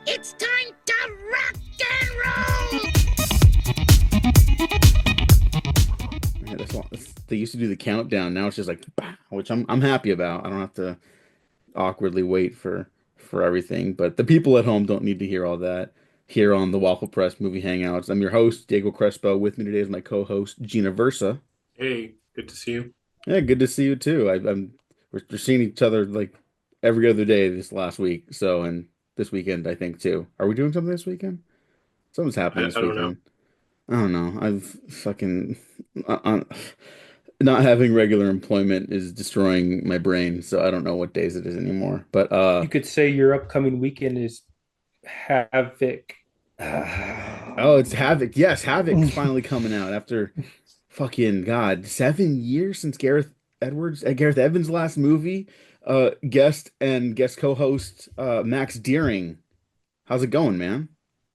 It's time to rock and roll! Yeah, they used to do the countdown. Now it's just like, bah, which I'm happy about. I don't have to awkwardly wait for everything. But the people at home don't need to hear all that. Here on the Waffle Press Movie Hangouts, I'm your host Diego Crespo. With me today is my co-host Gina Versa. Hey, good to see you. Yeah, good to see you too. We're seeing each other like every other day this last week. So and this weekend I think too. Are we doing something this weekend? Something's happening I, this I don't know. weekend. I don't know. I've fucking not having regular employment is destroying my brain, so I don't know what days it is anymore. But You could say your upcoming weekend is Havoc. oh, it's Havoc. Yes, Havoc's finally coming out after fucking God, 7 years since Gareth Evans' last movie. Guest co-host Max Deering. How's it going, man?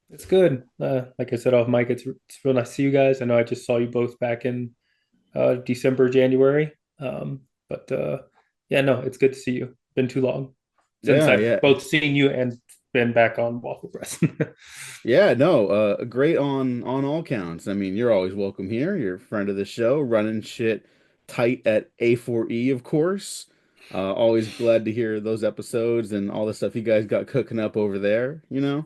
It's good. Like I said off mic, it's real nice to see you guys. I know I just saw you both back in December, January. But yeah, no, it's good to see you. Been too long since Yeah, I've yeah. both seen you and been back on Waffle Press. Yeah, no, great on all counts. I mean, you're always welcome here. You're a friend of the show, running shit tight at A4E, of course. Always glad to hear those episodes and all the stuff you guys got cooking up over there, you know?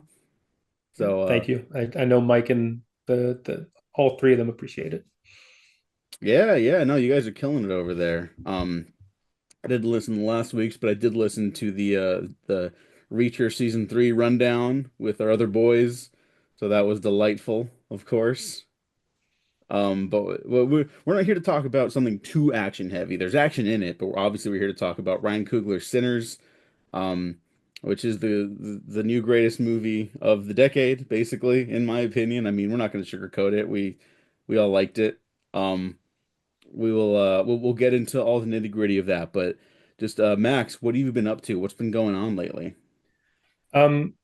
So, Thank you. I know Mike and the all three of them appreciate it. yeah, yeah, no, you guys are killing it over there. I didn't listen to last week's, but I did listen to the Reacher season 3 rundown with our other boys. So that was delightful, of course. But we're not here to talk about something too action heavy. There's action in it, but obviously we're here to talk about Ryan Coogler's Sinners, um, which is the new greatest movie of the decade, basically, in my opinion. I mean, we're not going to sugarcoat it. We all liked it. Um, we'll get into all the nitty-gritty of that, but just Max, what have you been up to? What's been going on lately?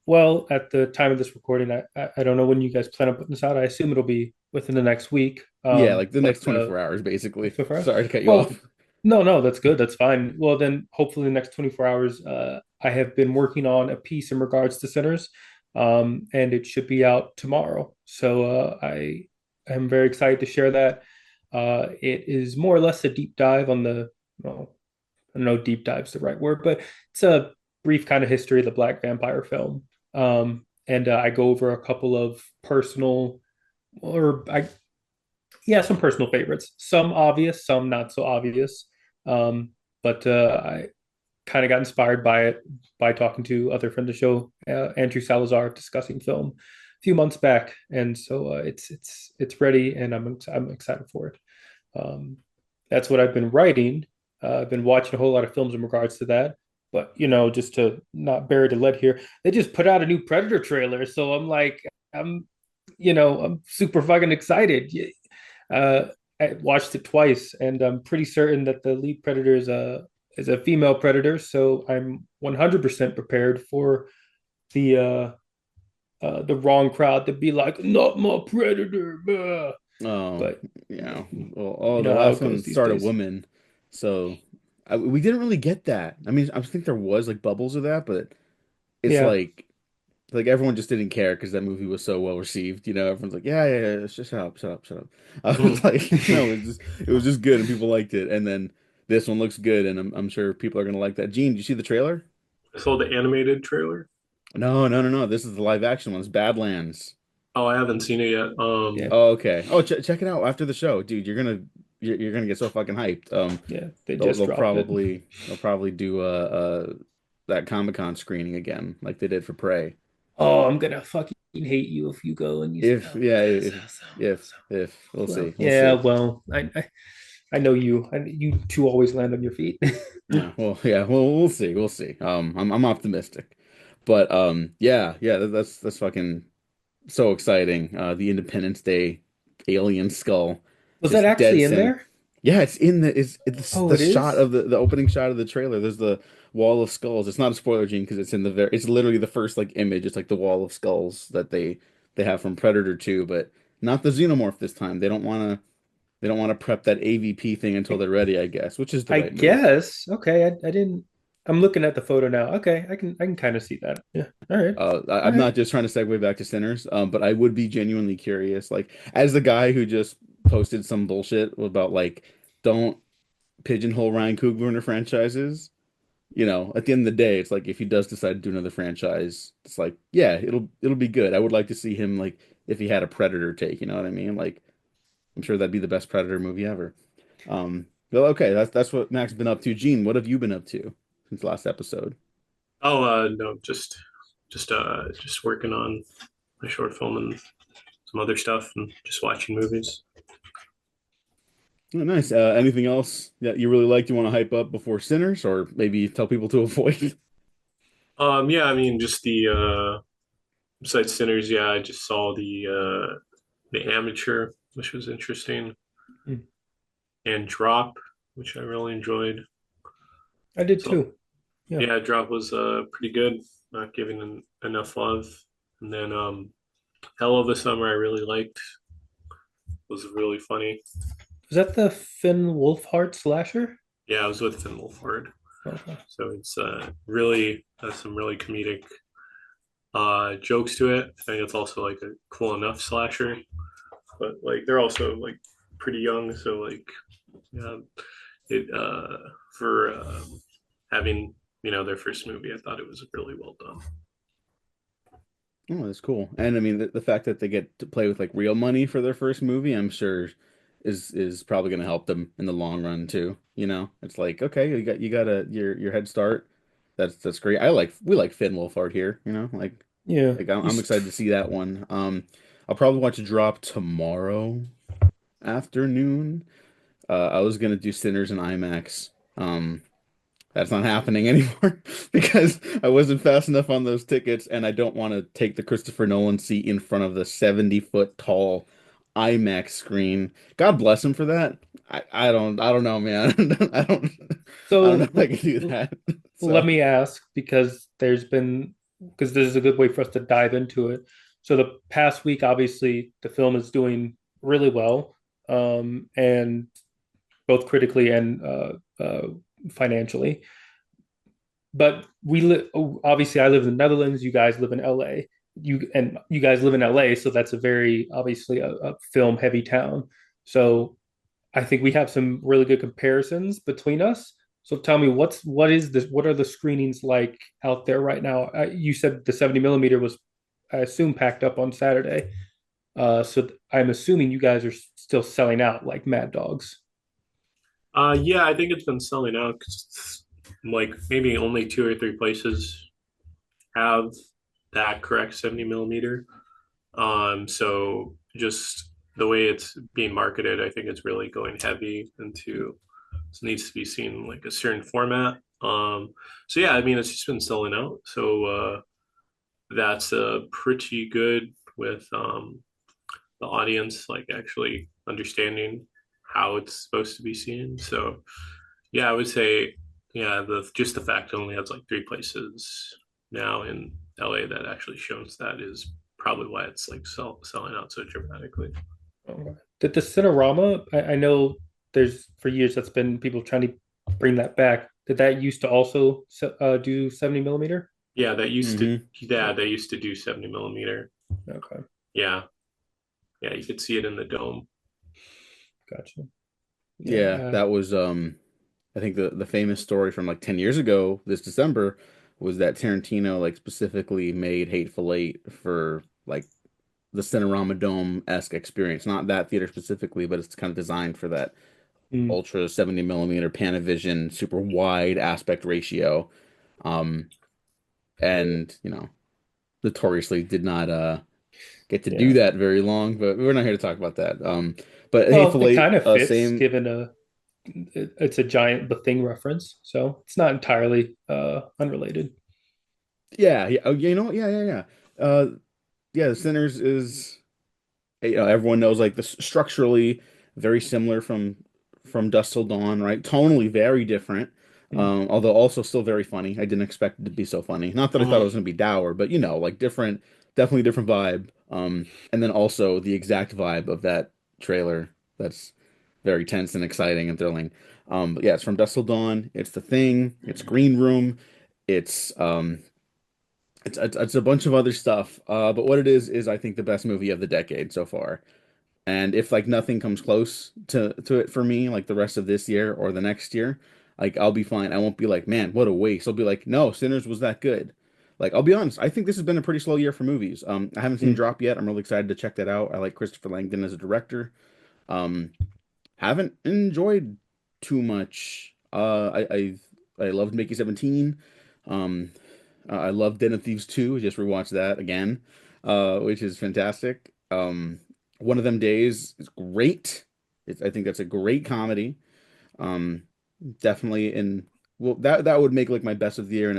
Well, at the time of this recording, I don't know when you guys plan on putting this out. I assume it'll be within the next week. Yeah, like the next But 24 hours, basically. so far, Sorry to cut you well, off. no, that's good. That's fine. Well, then hopefully the next 24 hours, I have been working on a piece in regards to sinners, and it should be out tomorrow. So I am very excited to share that. It is more or less a deep dive on well, I don't know, deep dive's the right word, but it's a brief kind of history of the Black Vampire film. And I go over a couple of personal, or I, yeah, some personal favorites. Some obvious, some not so obvious. Um, but I kind of got inspired by it by talking to other friends of the show, Andrew Salazar, discussing film a few months back, and so it's ready, and I'm excited for it. Um, that's what I've been writing. I've been watching a whole lot of films in regards to that. But just to not bury the lead here, they just put out a new Predator trailer, so I'm like, I'm, I'm super fucking excited. Uh, I watched it twice, and I'm pretty certain that the lead Predator is a female Predator, so I'm 100% prepared for the wrong crowd to be like, "Not my Predator," Oh, but yeah. Well, you oh, the know how last it one goes these starred a days. woman, so we didn't really get that. I mean, I think there was like bubbles of that, but it's Yeah, like everyone just didn't care because that movie was so well received. You know, everyone's like, yeah, yeah, yeah, just shut up, shut up, shut up. Mhm. Like, no, it was just good and people liked it. And then this one looks good, and I'm sure people are gonna like that. Gene, did you see the trailer? I saw the animated trailer. No, no, no, no. This is the live action one. It's Badlands. Oh, I haven't seen it yet. yeah, Oh, okay. Oh, check it out after the show, dude. You're gonna get so fucking hyped. yeah. They They'll just they'll dropped it. probably do that Comic-Con screening again, like they did for Prey. Oh, I'm gonna fucking hate you if you go and you say, If "Oh, yeah, so, so, so." if we'll Well, see, we'll yeah, see. well, I know you, and you two always land on your feet. Yeah, well, yeah, well, we'll see, we'll see. I'm optimistic, but yeah, yeah, that's fucking so exciting. The Independence Day alien skull, Was that just dead actually in center. there? Yeah, it's Oh, the it shot is. of the opening shot of the trailer. There's the wall of skulls. It's not a spoiler, Gene, because it's literally the first like image. It's like the wall of skulls that they have from Predator 2, but not the xenomorph this time. They don't want to prep that AVP thing until they're ready, I guess, which is the I right move. guess. Okay, I didn't. I'm looking at the photo now. Okay, I can kind of see that. Yeah. All right. All I'm right. not just trying to segue back to Sinners, but I would be genuinely curious, like as the guy who just posted some bullshit about like don't pigeonhole Ryan Coogler into franchises. At the end of the day, it's like if he does decide to do another franchise, it's like, yeah, it'll be good. I would like to see him like if he had a Predator take, you know what I mean? Like I'm sure that'd be the best Predator movie ever. Well, okay, that's what Mac's been up to. Gene, what have you been up to since last episode? Oh, no, just working on my short film and some other stuff, and just watching movies. Oh, nice. Anything else that you really liked you want to hype up before Sinners, or maybe tell people to avoid? Yeah, I mean, just the besides Sinners, yeah, I just saw the Amateur, which was interesting, Mm. and Drop, which I really enjoyed. I did So too. Yeah. yeah, Drop was pretty good, not giving enough love. And then Hell of a Summer, I really liked, was really funny. Was that the Finn Wolfhard slasher? Yeah, I was with Finn Wolfhard, Okay. so it's really has some really comedic jokes to it. I think it's also like a cool enough slasher, but like they're also like pretty young, so like yeah, it for having their first movie, I thought it was really well done. Oh, that's cool. And I mean, the fact that they get to play with like real money for their first movie, I'm sure is probably going to help them in the long run too. It's like, okay, you got your head start. That's great. We like Finn Wolfhard here. Yeah. Like I'm excited to see that one. I'll probably watch Drop tomorrow afternoon. I was gonna do Sinners in IMAX. That's not happening anymore because I wasn't fast enough on those tickets, and I don't want to take the Christopher Nolan seat in front of the 70-foot tall IMAX screen. God bless him for that. I don't know, man. I don't know So if I can do that. let So, me ask because this is a good way for us to dive into it. So the past week, obviously, the film is doing really well, and both critically and financially. But obviously, I live in the Netherlands. You guys live in LA. You guys live in LA, so that's a very obviously a film heavy town. So I think we have some really good comparisons between us. So tell me, what is this? What are the screenings like out there right now? You said the 70 millimeter was, I assume, packed up on Saturday. So I'm assuming you guys are still selling out like mad dogs. Yeah, I think it's been selling out because like maybe only two or three places have that correct 70 millimeter. So just the way it's being marketed, I think it's really going heavy into it needs to be seen like a certain format. So yeah, I mean it's just been selling out. So that's pretty good with the audience like actually understanding how it's supposed to be seen. So yeah, I would say yeah, the just the fact it only has like three places now in LA that actually shows that is probably why it's like selling out so dramatically. Okay. Did the Cinerama? I know there's for years that's been people trying to bring that back. Did that used to also do 70 millimeter? Yeah, hmm they used to do 70 millimeter. Okay, Yeah. Yeah, you could see it in the dome. gotcha. Yeah, Yeah, that was I think the famous story from like 10 years ago this December was that Tarantino like specifically made Hateful Eight for like the Cinerama Dome-esque experience. Not that theater specifically, but it's kind of designed for that mm, ultra 70 millimeter Panavision, super wide aspect ratio. Um, and notoriously did not get to do yeah. that very long, but we're not here to talk about that. But Well, Hateful it Eight, kind of fits same. given it's a giant The Thing reference, so it's not entirely unrelated. Yeah, yeah. Oh, you know what? Yeah, yeah, yeah. Yeah, Sinners is everyone knows like this structurally very similar from Dusk Till Dawn, right? Tonally very different. Mm, Although also still very funny. I didn't expect it to be so funny. Not that I thought it Mhm. was gonna be dour, but like different, definitely different vibe. And then also the exact vibe of that trailer. That's very tense and exciting and thrilling. But yeah, it's From Dusk Till Dawn. It's The Thing. It's Green Room. It's it's a bunch of other stuff. But what it is I think the best movie of the decade so far. And if like nothing comes close to it for me, like the rest of this year or the next year, like I'll be fine. I won't be like, man, what a waste. I'll be like, no, Sinners was that good. Like I'll be honest, I think this has been a pretty slow year for movies. I haven't seen Mm. Drop yet. I'm really excited to check that out. I like Christopher Langdon as a director. Um, haven't enjoyed too much. I loved Mickey 17. Um, I love Den of Thieves 2. Just rewatched that again, which is fantastic. One of Them Days is great. I think that's a great comedy. Um, definitely in well that would make like my best of the year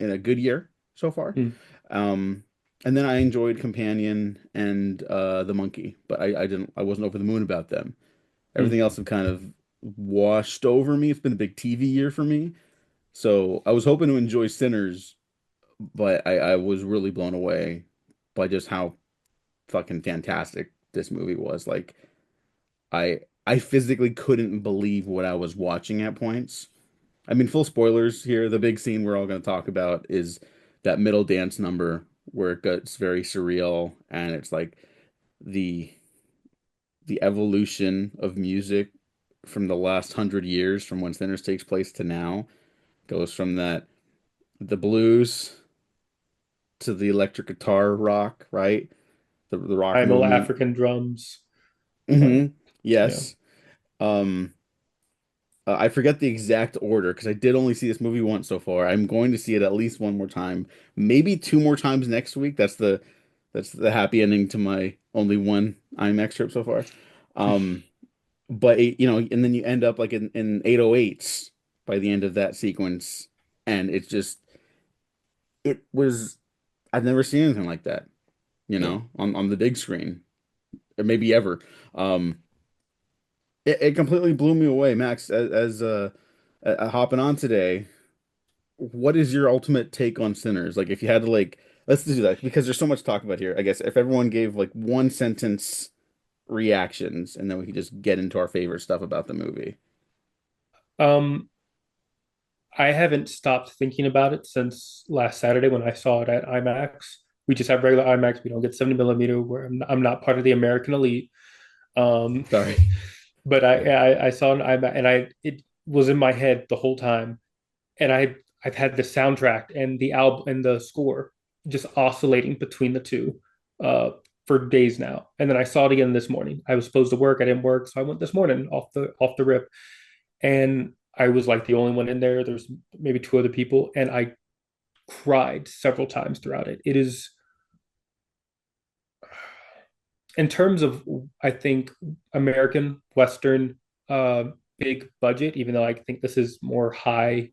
in a good year so far. Mm. Um, and then I enjoyed Companion and The Monkey, but I wasn't over the moon about them. Everything Mm. else have kind of washed over me. It's been a big TV year for me. So I was hoping to enjoy Sinners, but I was really blown away by just how fucking fantastic this movie was. Like I physically couldn't believe what I was watching at points. I mean, full spoilers here. The big scene we're all going to talk about is that middle dance number where it gets very surreal and it's like the the evolution of music from the last 100 years from when Sinners takes place to now goes from that the blues to the electric guitar rock, right? The rock Primal movement. African drums. Like, yeah. Yes. Um, I forget the exact order because I did only see this movie once so far. I'm going to see it at least one more time, maybe two more times next week. That's the happy ending to my only one IMAX trip so far. Um, but and then you end up like in 808s by the end of that sequence, and it was I've never seen anything like that, Yeah. on the big screen, or maybe ever. Um, it completely blew me away, Max, as hopping on today. What is your ultimate take on Sinners? Like, if you had to, like, let's do that because there's so much to talk about here. I guess if everyone gave like one sentence reactions, and then we could just get into our favorite stuff about the movie. Um, I haven't stopped thinking about it since last Saturday when I saw it at IMAX. We just have regular IMAX. We don't get 70 millimeter where I'm not part of the American elite. Um, Sorry. but I saw an IMAX and it was in my head the whole time. And I've had the soundtrack and the album and the score just oscillating between the two for days now. And then I saw it again this morning. I was supposed to work, I didn't work, so I went this morning off the rip. And I was like the only one in there. There's maybe two other people, and I cried several times throughout it. It is in terms of I think American Western uh, big budget, even though I think this is more high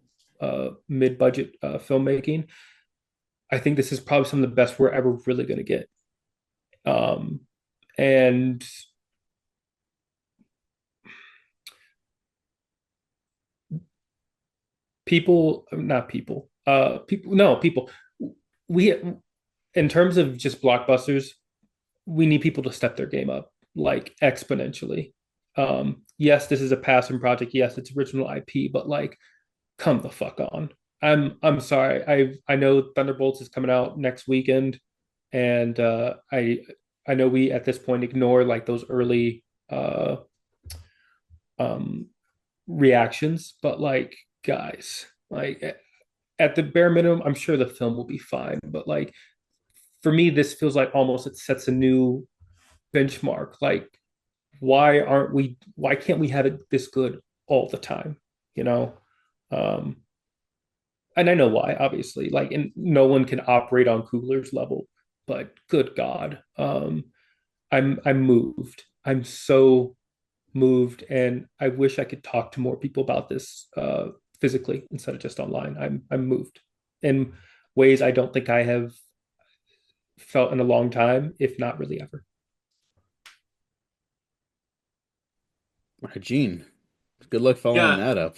mid budget filmmaking. I think this is probably some of the best we're ever really going to get. Um, and people, not people, people, no, people. We, in terms of just blockbusters, we need people to step their game up like exponentially. Yes, this is a passion project. Yes, it's original IP, but like, come the fuck on. I'm sorry. I know Thunderbolts is coming out next weekend, and I know we at this point ignore like those early um reactions, but like guys, like at the bare minimum, I'm sure the film will be fine. But like for me, this feels like almost it sets a new benchmark. Like why can't we have it this good all the time? You know? Um and I know why, obviously. Like and no one can operate on Coogler's level, but good God. I'm moved. I'm so moved, and I wish I could talk to more people about this physically instead of just online. I'm moved in ways I don't think I have felt in a long time, if not really ever. Gene, good luck following Yeah, that up.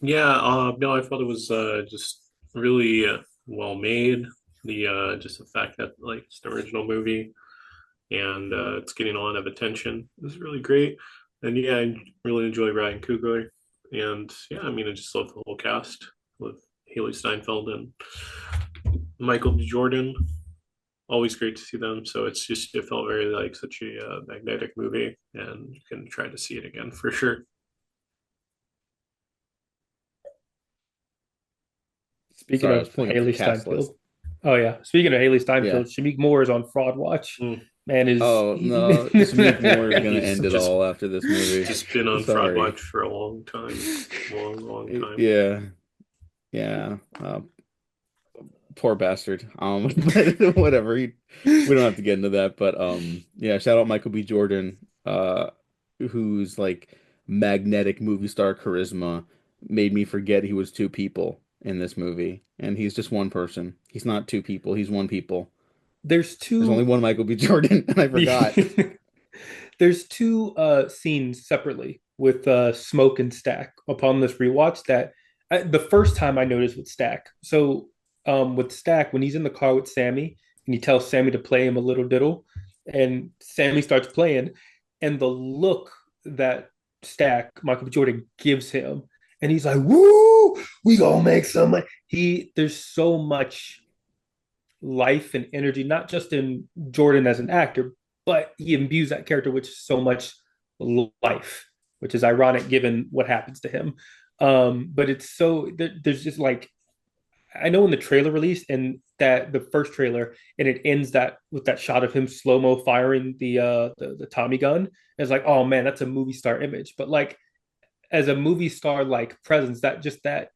yeah. No, I thought it was just really well made. The just the fact that like it's the original movie and it's getting a lot of attention is really great. And yeah, I really enjoy Ryan Coogler. And yeah, I mean, I just love the whole cast with Haley Steinfeld and Michael B. Jordan. Always great to see them. So it felt very like such a magnetic movie, and you can try to see it again for sure. Speaking Sorry, I was of pulling up the Haley cast list. Steinfeld, oh yeah, speaking of Haley Yeah. Steinfeld, Shamik Moore is on Fraud Watch. Mm. Man is Oh no, Shamik Moore is gonna He's end it all after this movie. just been on Fraud Sorry. Watch for a long time, long time. Yeah, yeah. Poor bastard. But whatever. We don't have to get into that. But yeah. Shout out Michael B. Jordan, who's like magnetic movie star charisma made me forget he was two people in this movie, and he's just one person. He's not two people. He's one people. There's There's only two one Michael B. Jordan, and I forgot. there's two scenes separately with Smoke and Stack upon this rewatch that the first time I noticed with Stack. So with Stack, when he's in the car with Sammy and he tells Sammy to play him a little diddle, and Sammy starts playing, and the look that Stack, Michael B. Jordan, gives him, and he's like, "Woo, we gonna make some money." There's so much life and energy, not just in Jordan as an actor, but he imbues that character with so much life, which is ironic given what happens to him. But it's so there's just like I know in the trailer release and that the first trailer and it ends that with that shot of him slow mo firing the Tommy gun. It's like, oh man, that's a movie star image. But like as a movie star like presence, that just that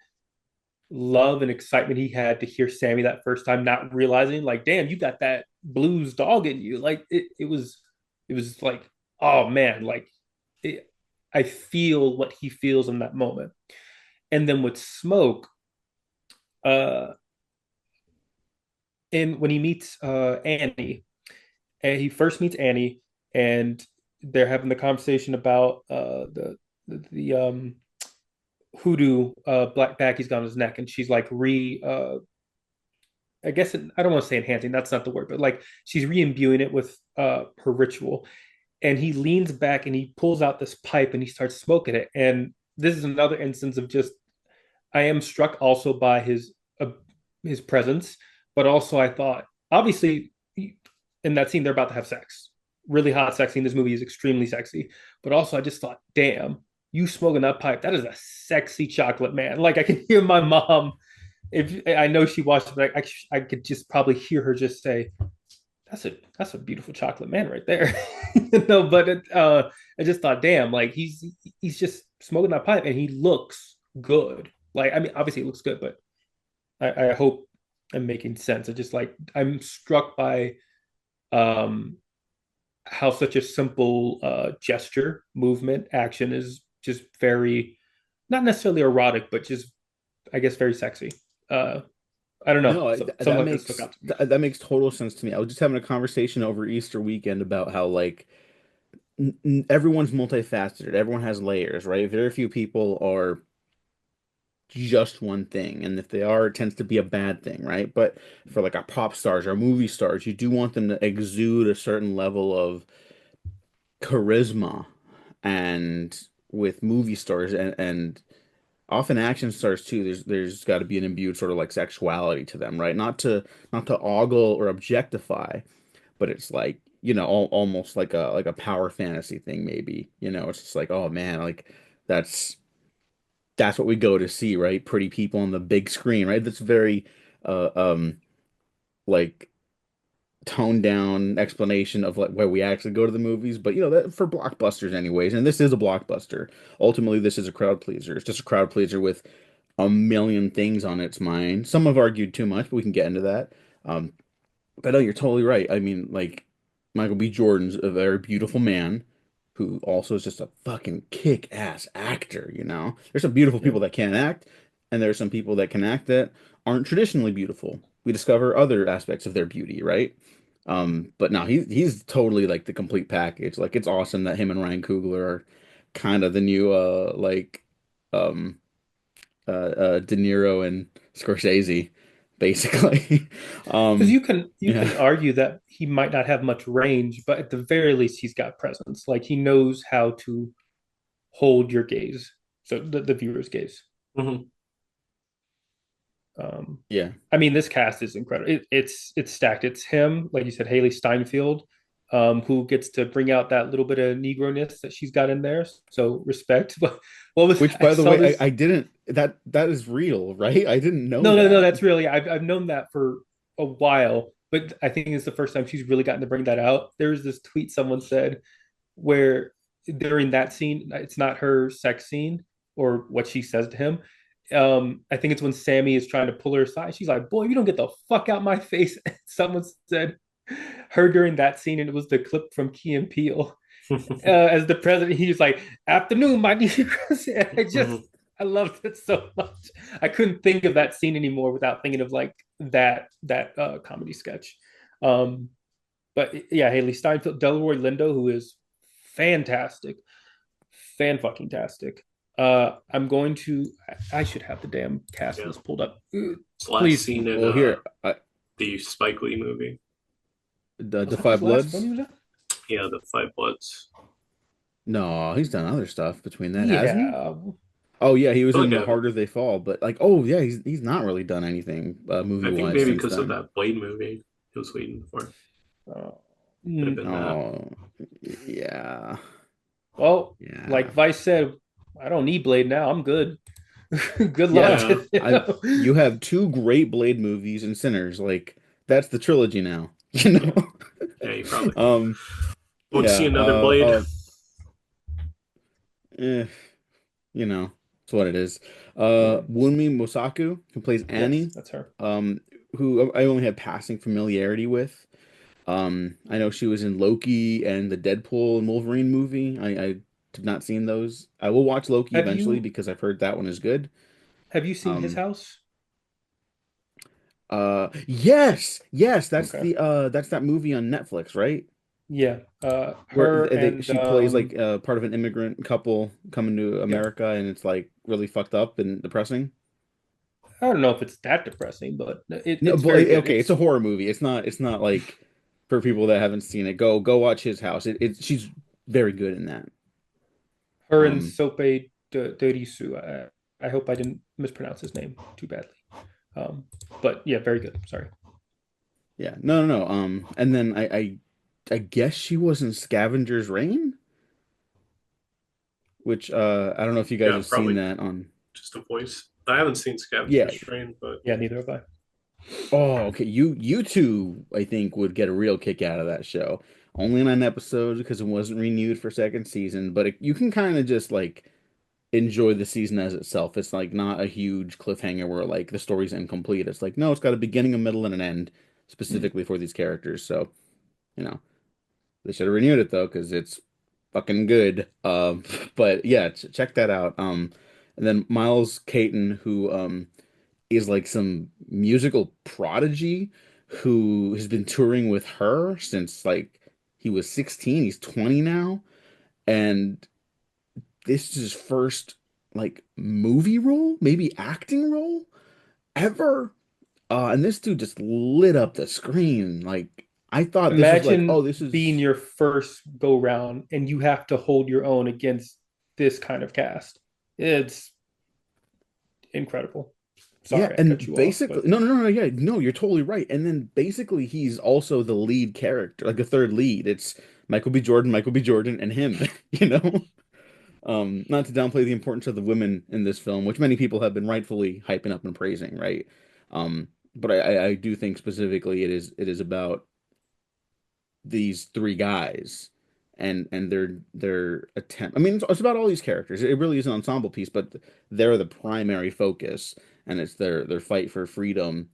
love and excitement he had to hear Sammy that first time, not realizing like, damn, you got that blues dog in you. Like it was like, oh man, like it, I feel what he feels in that moment. And then with Smoke, uh, and when he meets Annie, and he first meets Annie, and they're having the conversation about the hoodoo black bag he's got on his neck, and she's like I guess I don't want to say enhancing. That's not the word, but like she's re-imbuing it with her ritual. And he leans back and he pulls out this pipe and he starts smoking it. And this is another instance of just I am struck also by his presence, but also I thought obviously in that scene they're about to have sex, really hot sex scene. This movie is extremely sexy, but also I just thought, damn, you smoking that pipe, that is a sexy chocolate man. Like I can hear my mom if I know she watched it, but I could just probably hear her just say, that's a beautiful chocolate man right there." No, but I just thought, damn, like he's just smoking that pipe and he looks good. Like I mean, obviously it looks good, but I hope I'm making sense. I just like I'm struck by um how such a simple gesture, movement, action is just very not necessarily erotic, but just I guess very sexy. Uh, I don't know. No, So, something that like this stuck makes out to me. that makes total sense to me. I was just having a conversation over Easter weekend about how like everyone's multifaceted. Everyone has layers, right? Very few people are just one thing, and if they are, it tends to be a bad thing, right? But for like our pop stars or movie stars, you do want them to exude a certain level of charisma, and with movie stars and often action stars too, there's got to be an imbued sort of like sexuality to them, right? Not to ogle or objectify, but it's like, almost like a power fantasy thing maybe. It's just like, oh man, like that's that's what we go to see, right? Pretty people on the big screen, right? That's very uh like toned down explanation of like why we actually go to the movies, but that for blockbusters anyways, and this is a blockbuster. Ultimately, this is a crowd pleaser. It's just a crowd pleaser with a million things on its mind. Some have argued too much, but we can get into that. Um, but no, you're totally right. I mean, like Michael B. Jordan's a very beautiful man who also is just a fucking kick-ass actor. There's some beautiful Yeah. people that can't act, and there's some people that can act that aren't traditionally beautiful. We discover other aspects of their beauty, right? But no, he's totally like the complete package. Like it's awesome that him and Ryan Coogler are kind of the new um De Niro and Scorsese, basically. Because Um, you yeah. can argue that he might not have much range, but at the very least he's got presence. Like he knows how to. hold your gaze, so the viewer's gaze. Hmm. Um, Yeah. I mean, this cast is incredible. It's stacked. It's him, like you said, Haley Steinfeld, who gets to bring out that little bit of Negro-ness that she's got in there. So respect. But what was Which, I by the saw way, this? I didn't that is real, right? I didn't know No, no, no. that. That's really I've known that for a while, but I think it's the first time she's really gotten to bring that out. There's this tweet someone said where during that scene, it's not her sex scene or what she says to him. I think it's when Sammy is trying to pull her aside. She's like, "Boy, you don't get the fuck out my face." Someone said her during that scene, and it was the clip from Key and Peele as the president. He was like, "Afternoon, my Negroes." And I loved it so much. I couldn't think of that scene anymore without thinking of like that comedy sketch. Um, but yeah, Haley Steinfeld, Delroy Lindo, who is fantastic, fan fucking tastic. I'm going to. I should have the damn cast Yeah. list pulled up. It's last Please. seen in Well, here, the Spike Lee movie. the Was that his Five last one Bloods. he was in? Yeah, the Five Bloods. No, he's done other stuff between that, hasn't he? Yeah. Oh yeah, he I was feel like in The Harder They Fall, but like, oh yeah, he's not really done anything movie I think wise maybe since because of then. that Blade movie he was waiting for. Uh, Could have mm, been that. Oh yeah, well, yeah, like Vice said, I don't need Blade now. I'm good. Good luck. yeah. Yeah, I You have two great Blade movies and Sinners. Like that's the trilogy now. You yeah, know. yeah. You probably um. won't Yeah. see another Blade. Eh, you know, it's what it is. Mm, Wunmi Mosaku, who plays yes, Annie, that's her. um, who I only had passing familiarity with. I know she was in Loki and the Deadpool and Wolverine movie. I have not seen those. I will watch Loki Have eventually you because I've heard that one is good. have you seen his Um, house? yes, yes, Okay. that's that movie on Netflix, right? Yeah. Where Her and she plays like part of an immigrant couple coming to yeah. America and it's like really fucked up and depressing. I don't know if it's that depressing, but No, it's but very good. okay, it's a horror movie. It's not like for people that haven't seen it. Go watch his house. She's very good in that. Her and Um, Sope Derisu. I hope I didn't mispronounce his name too badly. Um, but yeah, very good. Sorry. yeah, no. And then I guess she was in Scavenger's Reign, which I don't know if you guys Yeah, have seen probably that on. just a voice. I haven't seen Yeah. Scavenger's Train, but Yeah, neither have I. Oh, okay. You two, I think, would get a real kick out of that show. Only 9 episodes because it wasn't renewed for second season, but you can kind of just like enjoy the season as itself. It's like not a huge cliffhanger where like the story's incomplete. It's like no, it's got a beginning, a middle, and an end Mm. specifically for these characters. So, you know, they should have renewed it though because it's fucking good. But yeah, check that out. And then Miles Caton, who is like some musical prodigy who has been touring with her since like he was 16. He's 20 now, and this is his first like movie role, maybe acting role ever. And this dude just lit up the screen. Like I thought this was like, oh, Imagine this being is your first go round and you have to hold your own against this kind of cast. It's incredible. yeah, Sorry, I cut and you off, basically but no, yeah, no, you're totally right. And then basically he's also the lead character, like a third lead. It's Michael B. Jordan, and him, you know? Not to downplay the importance of the women in this film, which many people have been rightfully hyping up and praising, right? But I do think specifically it is about these three guys and their attempt. I mean, it's about all these characters. It really is an ensemble piece, but they're the primary focus, and it's their fight for freedom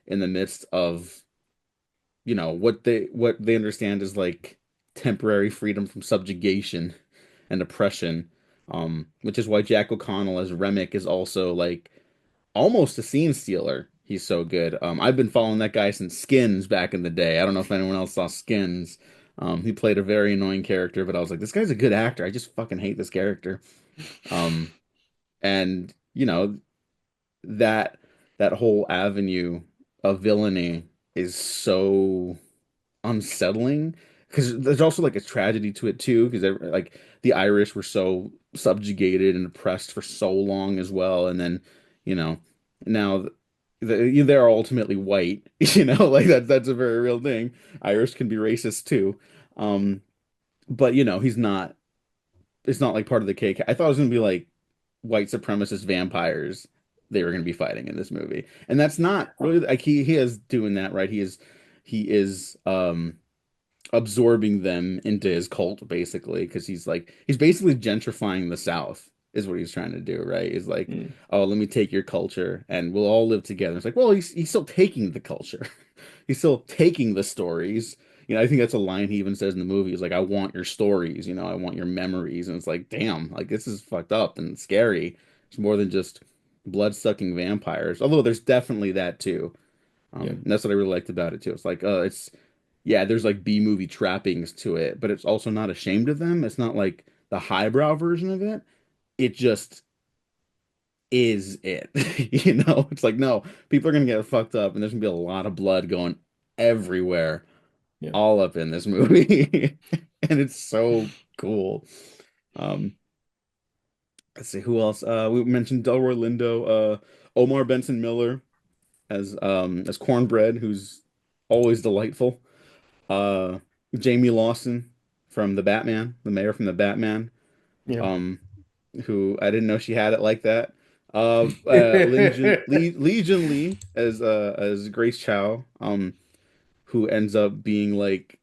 in the midst of what they understand is like temporary freedom from subjugation and oppression. Which is why Jack O'Connell as Remick is also like almost a scene stealer. He's so good. I've been following that guy since Skins back in the day. I don't know if anyone else saw Skins. He played a very annoying character, but I was like, this guy's a good actor. I just fucking hate this character. Um, and that that whole avenue of villainy is so unsettling because there's also like a tragedy to it too because like the Irish were so subjugated and oppressed for so long as well, and then you know now they're ultimately white. Like that's a very real thing. Irish can be racist too, but he's not. It's not like part of the cake. I thought it was gonna be like white supremacist vampires they were gonna be fighting in this movie, and that's not really like he is doing that right. He is absorbing them into his cult basically because he's basically gentrifying the South is what he's trying to do, right? Is like, Mm. oh, let me take your culture and we'll all live together. It's like, well, he's still taking the culture. He's still taking the stories. I think that's a line he even says in the movie. He's like, I want your stories, I want your memories. And it's like, damn, like this is fucked up and scary. It's more than just blood-sucking vampires. Although there's definitely that too. Yeah. And that's what I really liked about it too. It's like, yeah, there's like B movie trappings to it, but it's also not ashamed of them. It's not like the highbrow version of it. It just is it. It's like, no, people are gonna get fucked up and there's gonna be a lot of blood going everywhere, Yeah. all up in this movie. And it's so cool. Um, let's see who else. We mentioned Delroy Lindo, Omar Benson Miller as Cornbread, who's always delightful. Uh, Jamie Lawson from the Batman, the mayor from the Batman, Yeah. um, who I didn't know she had it like that. Legion Lee as Grace Chow, who ends up being like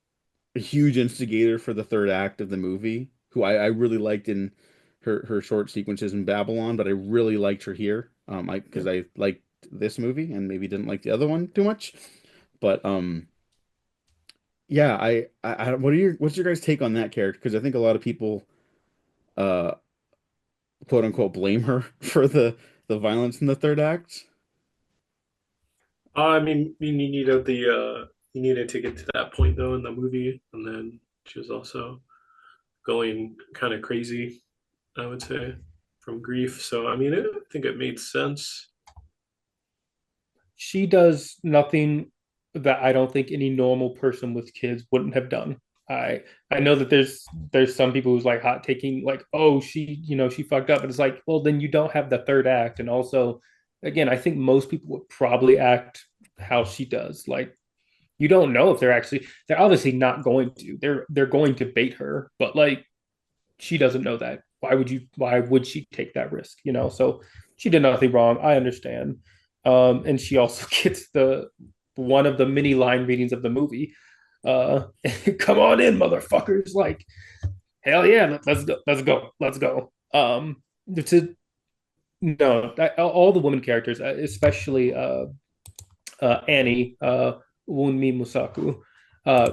a huge instigator for the third act of the movie, who I really liked in her short sequences in Babylon, but I really liked her here. Yeah. Because I liked this movie and maybe didn't like the other one too much. But yeah, what's your guys' take on that character? Because I think a lot of people uh quote unquote blame her for the violence in the third act. I mean, you needed to get to that point though in the movie, and then she was also going kind of crazy, I would say, from grief. So I mean, I think it made sense. She does nothing that I don't think any normal person with kids wouldn't have done. I know that there's some people who's like hot taking like, oh, she fucked up, but it's like, well, then you don't have the third act. And also, again, I think most people would probably act how she does. Like, you don't know if they're obviously not going to. They're going to bait her, but like she doesn't know that. Why would she take that risk? So she did nothing wrong. I understand. And she also gets the one of the many line readings of the movie. Uh Come on in, motherfuckers. Like, hell yeah, let's go, let's go, let's go. To no, all the women characters, especially Annie, Wunmi Musaku, uh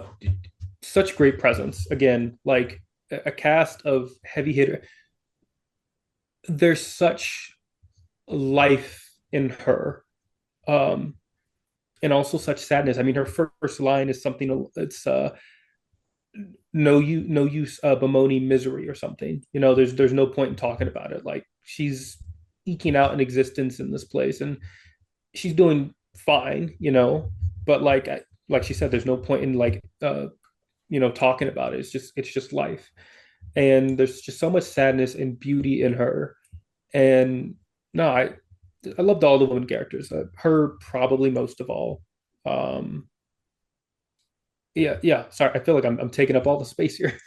such great presence. Again, like a cast of heavy hitter. There's such life in her, um, and also such sadness. I mean, her first line is something. It's no use bemoaning misery or something. There's no point in talking about it. Like she's eking out an existence in this place, and she's doing fine. But like she said, there's no point in like talking about it. It's just life, and there's just so much sadness and beauty in her. And no, I loved all the women characters. Her probably most of all. Um, yeah, yeah. Sorry, I feel like I'm taking up all the space here.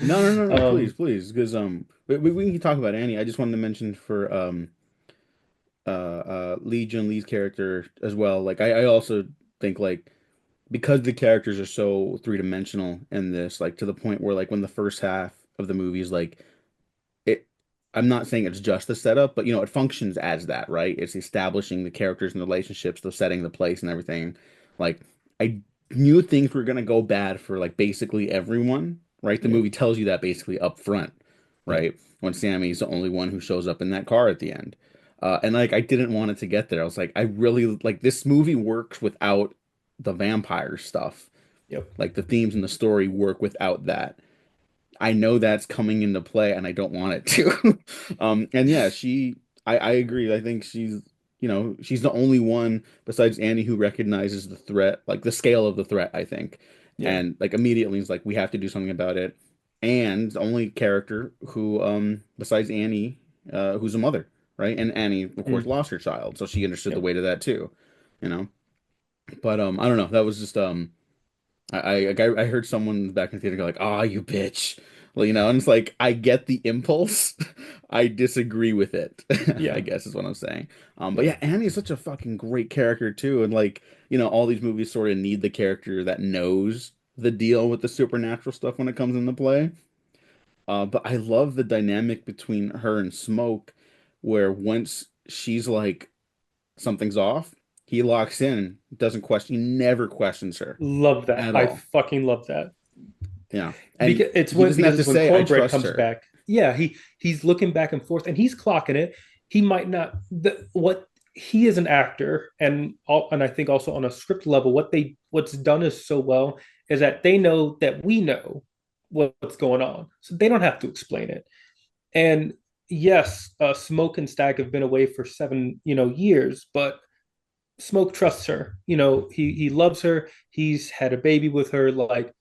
No, no, no, no, please, um, please, because we can talk about Annie. I just wanted to mention for Lee Jun Lee's character as well. Like I also think like because the characters are so three-dimensional in this, like to the point where like when the first half of the movie is like it I'm not saying it's just the setup, but it functions as that, right? It's establishing the characters and the relationships, the setting, the place, and everything. Like I knew things were gonna go bad for like basically everyone, right? The yeah, movie tells you that basically up front, yeah, right? When Sammy's the only one who shows up in that car at the end. And like I didn't want it to get there. I was like, I really like this movie works without the vampire stuff. yep, Like the themes and the story work without that. I know that's coming into play and I don't want it to. And yeah, I agree. I think she's the only one besides Annie who recognizes the threat, like the scale of the threat, I think. yeah, And like immediately is like, we have to do something about it. and the only character who, besides Annie, who's a mother, right? And Annie, of course, Mm, lost her child, so she understood the yep. weight of that too, you know. But I don't know. That was just I heard someone back in the theater go like, "Ah, you bitch," well, and it's like I get the impulse. I disagree with it. I Yeah. guess is what I'm saying. But Yeah. yeah, Annie is such a fucking great character too, and like all these movies sort of need the character that knows the deal with the supernatural stuff when it comes into play. But I love the dynamic between her and Smoke, where once she's like something's off, he locks in, doesn't question, he never questions her Love that. at I all. fucking love that. Yeah. And he doesn't Because have to it's when say, I Cornbread trust comes her. back. Yeah, he's looking back and forth and he's clocking it. He might not what he is an actor and I think also on a script level what's done is so well is that they know that we know what's going on. So they don't have to explain it. And yes, Smoke and Stag have been away for 7 years, but Smoke trusts her. He loves her. He's had a baby with her. Like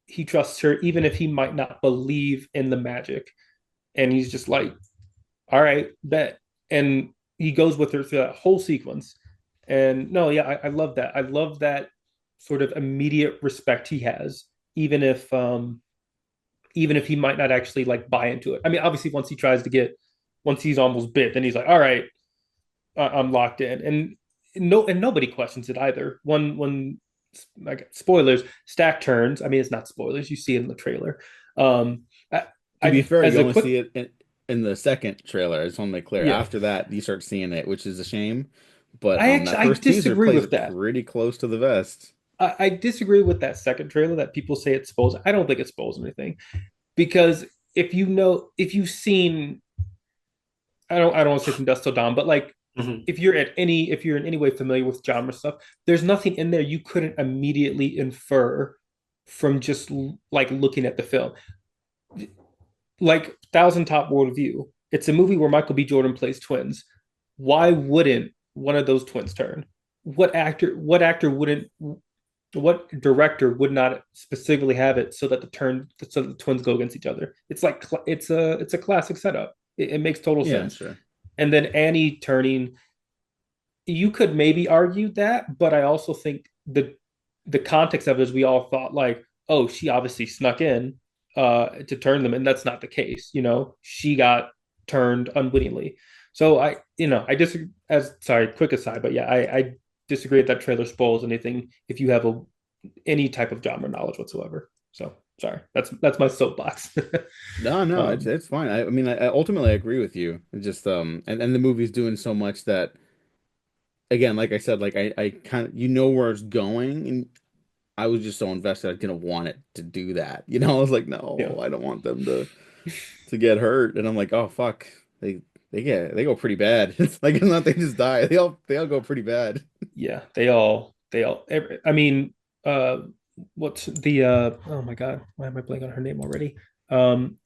he trusts her, even if he might not believe in the magic. And he's just like, all right, bet. And he goes with her through that whole sequence. And no, yeah, I love that. I love that sort of immediate respect he has, even if he might not actually like buy into it. I mean, obviously, once he's almost bit, then he's like, all right, I'm locked in, and nobody questions it either. One like spoilers, Stack turns. I mean, it's not spoilers. You see it in the trailer. Um, I, To be fair, as you a only quick, see it in the second trailer. I just want to make clear. yeah, After that, you start seeing it, which is a shame. But that I first teaser disagree plays with it that. pretty close to the vest. I disagree with that second trailer that people say it spoils. I don't think it spoils anything because if you've seen, I don't want to say from Dust Till Dawn, but like Hmm. if you're in any way familiar with genre stuff, there's nothing in there you couldn't immediately infer from just like looking at the film. Like Thousand Top World View, it's a movie where Michael B. Jordan plays twins. Why wouldn't one of those twins turn? Wouldn't? What director would not specifically have it so that the twins go against each other? It's like it's a classic setup. It makes total Yeah, sense. sure. And then Annie turning, you could maybe argue that, but I also think the context of it is we all thought like, oh, she obviously snuck in to turn them, and that's not the case. She got turned unwittingly. So I disagree. As sorry, quick aside, but yeah, I disagree that trailer spoils anything if you have any type of genre knowledge whatsoever. So sorry, that's my soapbox. No, no, it's um, it's fine. I mean, I ultimately agree with you. It's just and the movie's doing so much that again, like I said, like I kind of where it's going, and I was just so invested. I didn't want it to do that. I was like, yeah, no, I don't want them to get hurt. And I'm like, oh fuck, they go pretty bad. It's like it's not they just die. They all go pretty bad. yeah, I mean, uh what's the oh my god, why am I blanking on her name already?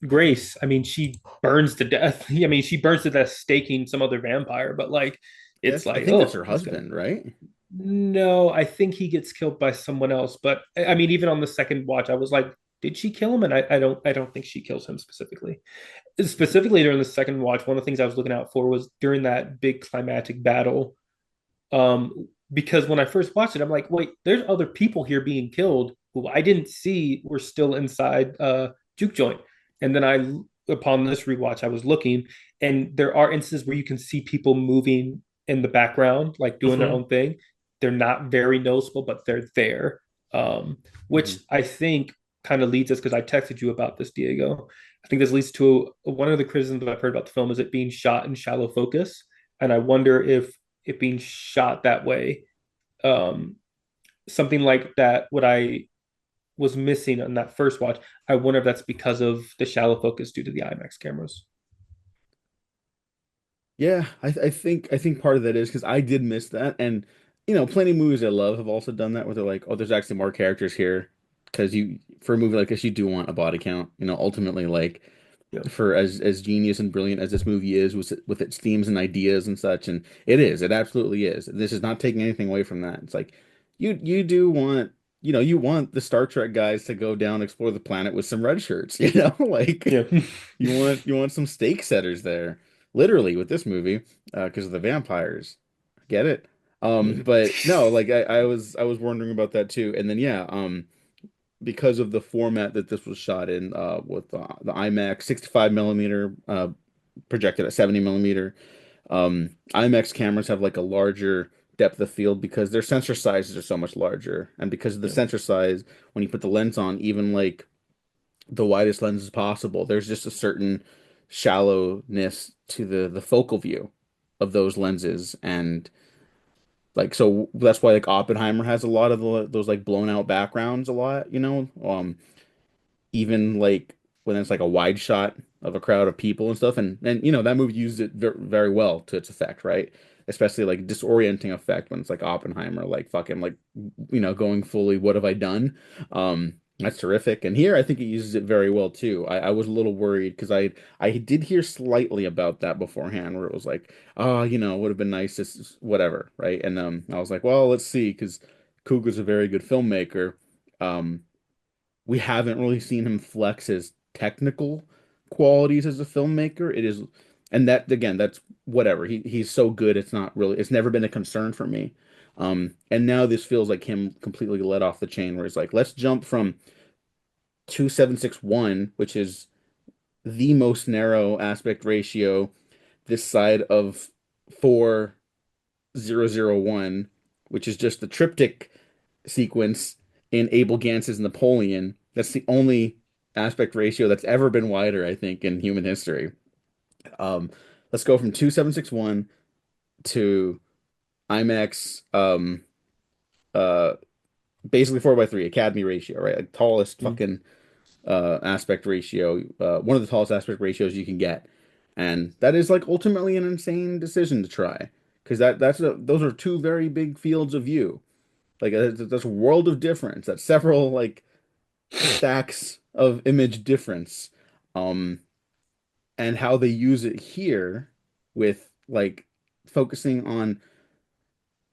Grace, I mean, she burns to death. I mean, she burns to death staking some other vampire, but like it's Yes, I like, think that's oh, her he's gonna husband, right? no, I think he gets killed by someone else. But I mean, even on the second watch, I was like, did she kill him? And I don't think she kills him specifically. Specifically during the second watch, one of the things I was looking out for was during that big climactic battle. Because when I first watched it, I'm like, wait, there's other people here being killed who I didn't see were still inside Juke Joint. And then upon this rewatch, I was looking, and there are instances where you can see people moving in the background, like doing their Hmm. own thing. They're not very noticeable, but they're there. Which Hmm. I think kind of leads us because I texted you about this, Diego. I think this leads to one of the criticisms that I've heard about the film is it being shot in shallow focus, and I wonder if it being shot that way, um, something like that, what I was missing on that first watch, I wonder if that's because of the shallow focus due to the IMAX cameras. Yeah, I think part of that is because I did miss that, and plenty of movies I love have also done that where they're like, oh, there's actually more characters here, because for a movie like this you do want a body count. Ultimately, like Yeah, for as genius and brilliant as this movie is with its themes and ideas and such, and it absolutely is. This is not taking anything away from that. It's like you do want you want the Star Trek guys to go down explore the planet with some red shirts, like Yeah. you want some stake setters there, literally with this movie, because of the vampires. Get it? But no, like I was wondering about that too, and then yeah, because of the format that this was shot in, with the IMAX 65 millimeter, projected at 70 millimeter. IMAX cameras have like a larger depth of field because their sensor sizes are so much larger. And because of the Yeah. sensor size, when you put the lens on, even like the widest lenses possible, there's just a certain shallowness to the focal view of those lenses. And like so that's why like Oppenheimer has a lot of those like blown out backgrounds a lot. Even like when it's like a wide shot of a crowd of people and stuff, and that movie used it very well to its effect, right? Especially like disorienting effect when it's like Oppenheimer, like fucking like going fully what have I done. That's terrific, and here I think it uses it very well too. I was a little worried because I did hear slightly about that beforehand where it was like, oh, would have been nice, just whatever, right? And I was like, well, let's see, because Coogler's a very good filmmaker. um we haven't really seen him flex his technical qualities as a filmmaker. It is, and that again, that's whatever. He's so good. It's never been a concern for me. And now this feels like him completely let off the chain, where it's like, let's jump from 2761, which is the most narrow aspect ratio this side of 4001, which is just the triptych sequence in Abel Gance's Napoleon. That's the only aspect ratio that's ever been wider, I think, in human history. Um, let's go from 2761 to IMAX, uh, basically 4:3 Academy ratio, right? Like tallest Mm. fucking aspect ratio, one of the tallest aspect ratios you can get, and that is like ultimately an insane decision to try because those are two very big fields of view. Like that's a world of difference. That's several like stacks of image difference. Um, and how they use it here with like focusing on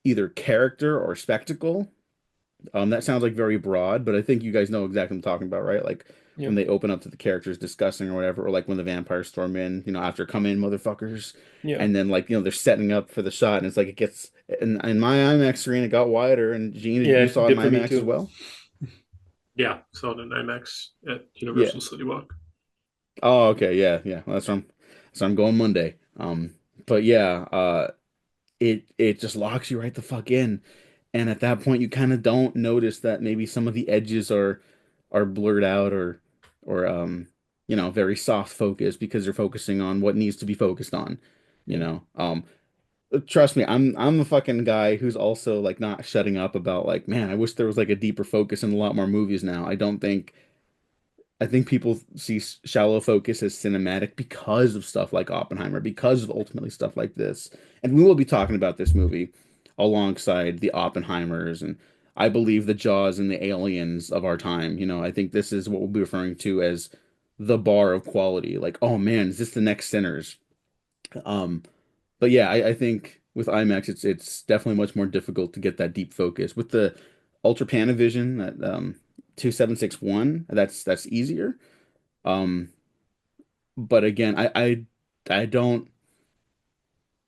either character or spectacle. That sounds like very broad, but I think you guys know exactly what I'm talking about, right? Like Yeah. when they open up to the characters discussing or whatever, or like when the vampires storm in, after come in, motherfuckers, Yeah. and then like they're setting up for the shot, and it's like it gets in my IMAX screen, it got wider, and Gene, you Yeah, saw it in did for me IMAX as too. well? Yeah, saw it in IMAX at Yeah. Universal City Walk. Oh, okay, yeah, yeah. Well, that's where I'm going Monday. But yeah, it just locks you right the fuck in. And at that point you kind of don't notice that maybe some of the edges are blurred out or very soft focus because they're focusing on what needs to be focused on, you Yeah. know. Trust me, I'm the fucking guy who's also like not shutting up about like, man, I wish there was like a deeper focus in a lot more movies now. I think people see shallow focus as cinematic because of stuff like Oppenheimer, because of ultimately stuff like this. And we will be talking about this movie alongside the Oppenheimers and I believe the Jaws and the Aliens of our time. I think this is what we'll be referring to as the bar of quality. Like, oh man, is this the next Sinners? Um, but yeah, I think with IMAX, it's definitely much more difficult to get that deep focus. With the Ultra Panavision, that 2761, that's easier. Um, but again, I don't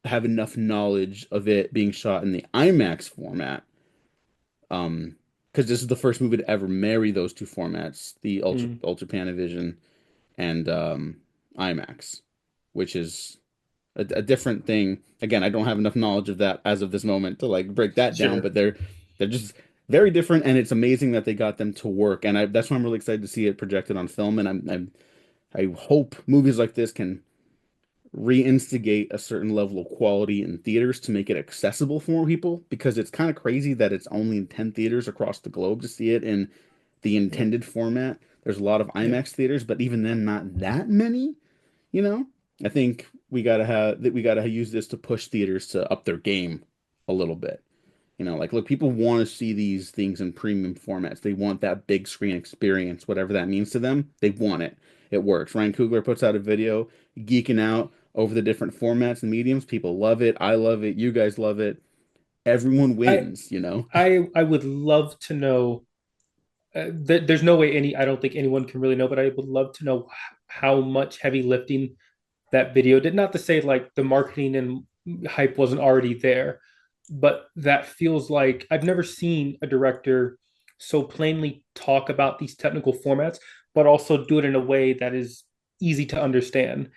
have enough knowledge of it being shot in the IMAX format. Because this is the first movie to ever marry those two formats, the Mm. Ultra Panavision and IMAX, which is a different thing. Again, I don't have enough knowledge of that as of this moment to like break that down, Sure. but they're just very different, and it's amazing that they got them to work. And that's why I'm really excited to see it projected on film. And I hope movies like this can reinstigate a certain level of quality in theaters to make it accessible for more people because it's kind of crazy that it's only in 10 theaters across the globe to see it in the Yeah. intended format. There's a lot of Yeah. IMAX theaters, but even then, not that many, you know? I think we gotta use this to push theaters to up their game a little bit. Like look, people want to see these things in premium formats. They want that big screen experience, whatever that means to them. They want it. It works. Ryan Coogler puts out a video geeking out over the different formats and mediums. People love it. I love it. You guys love it. Everyone I wins. I would love to know there's no way I don't think anyone can really know, but I would love to know how much heavy lifting that video did. Not to say like the marketing and hype wasn't already there, but that feels like I've never seen a director so plainly talk about these technical formats, but also do it in a way that is easy to understand.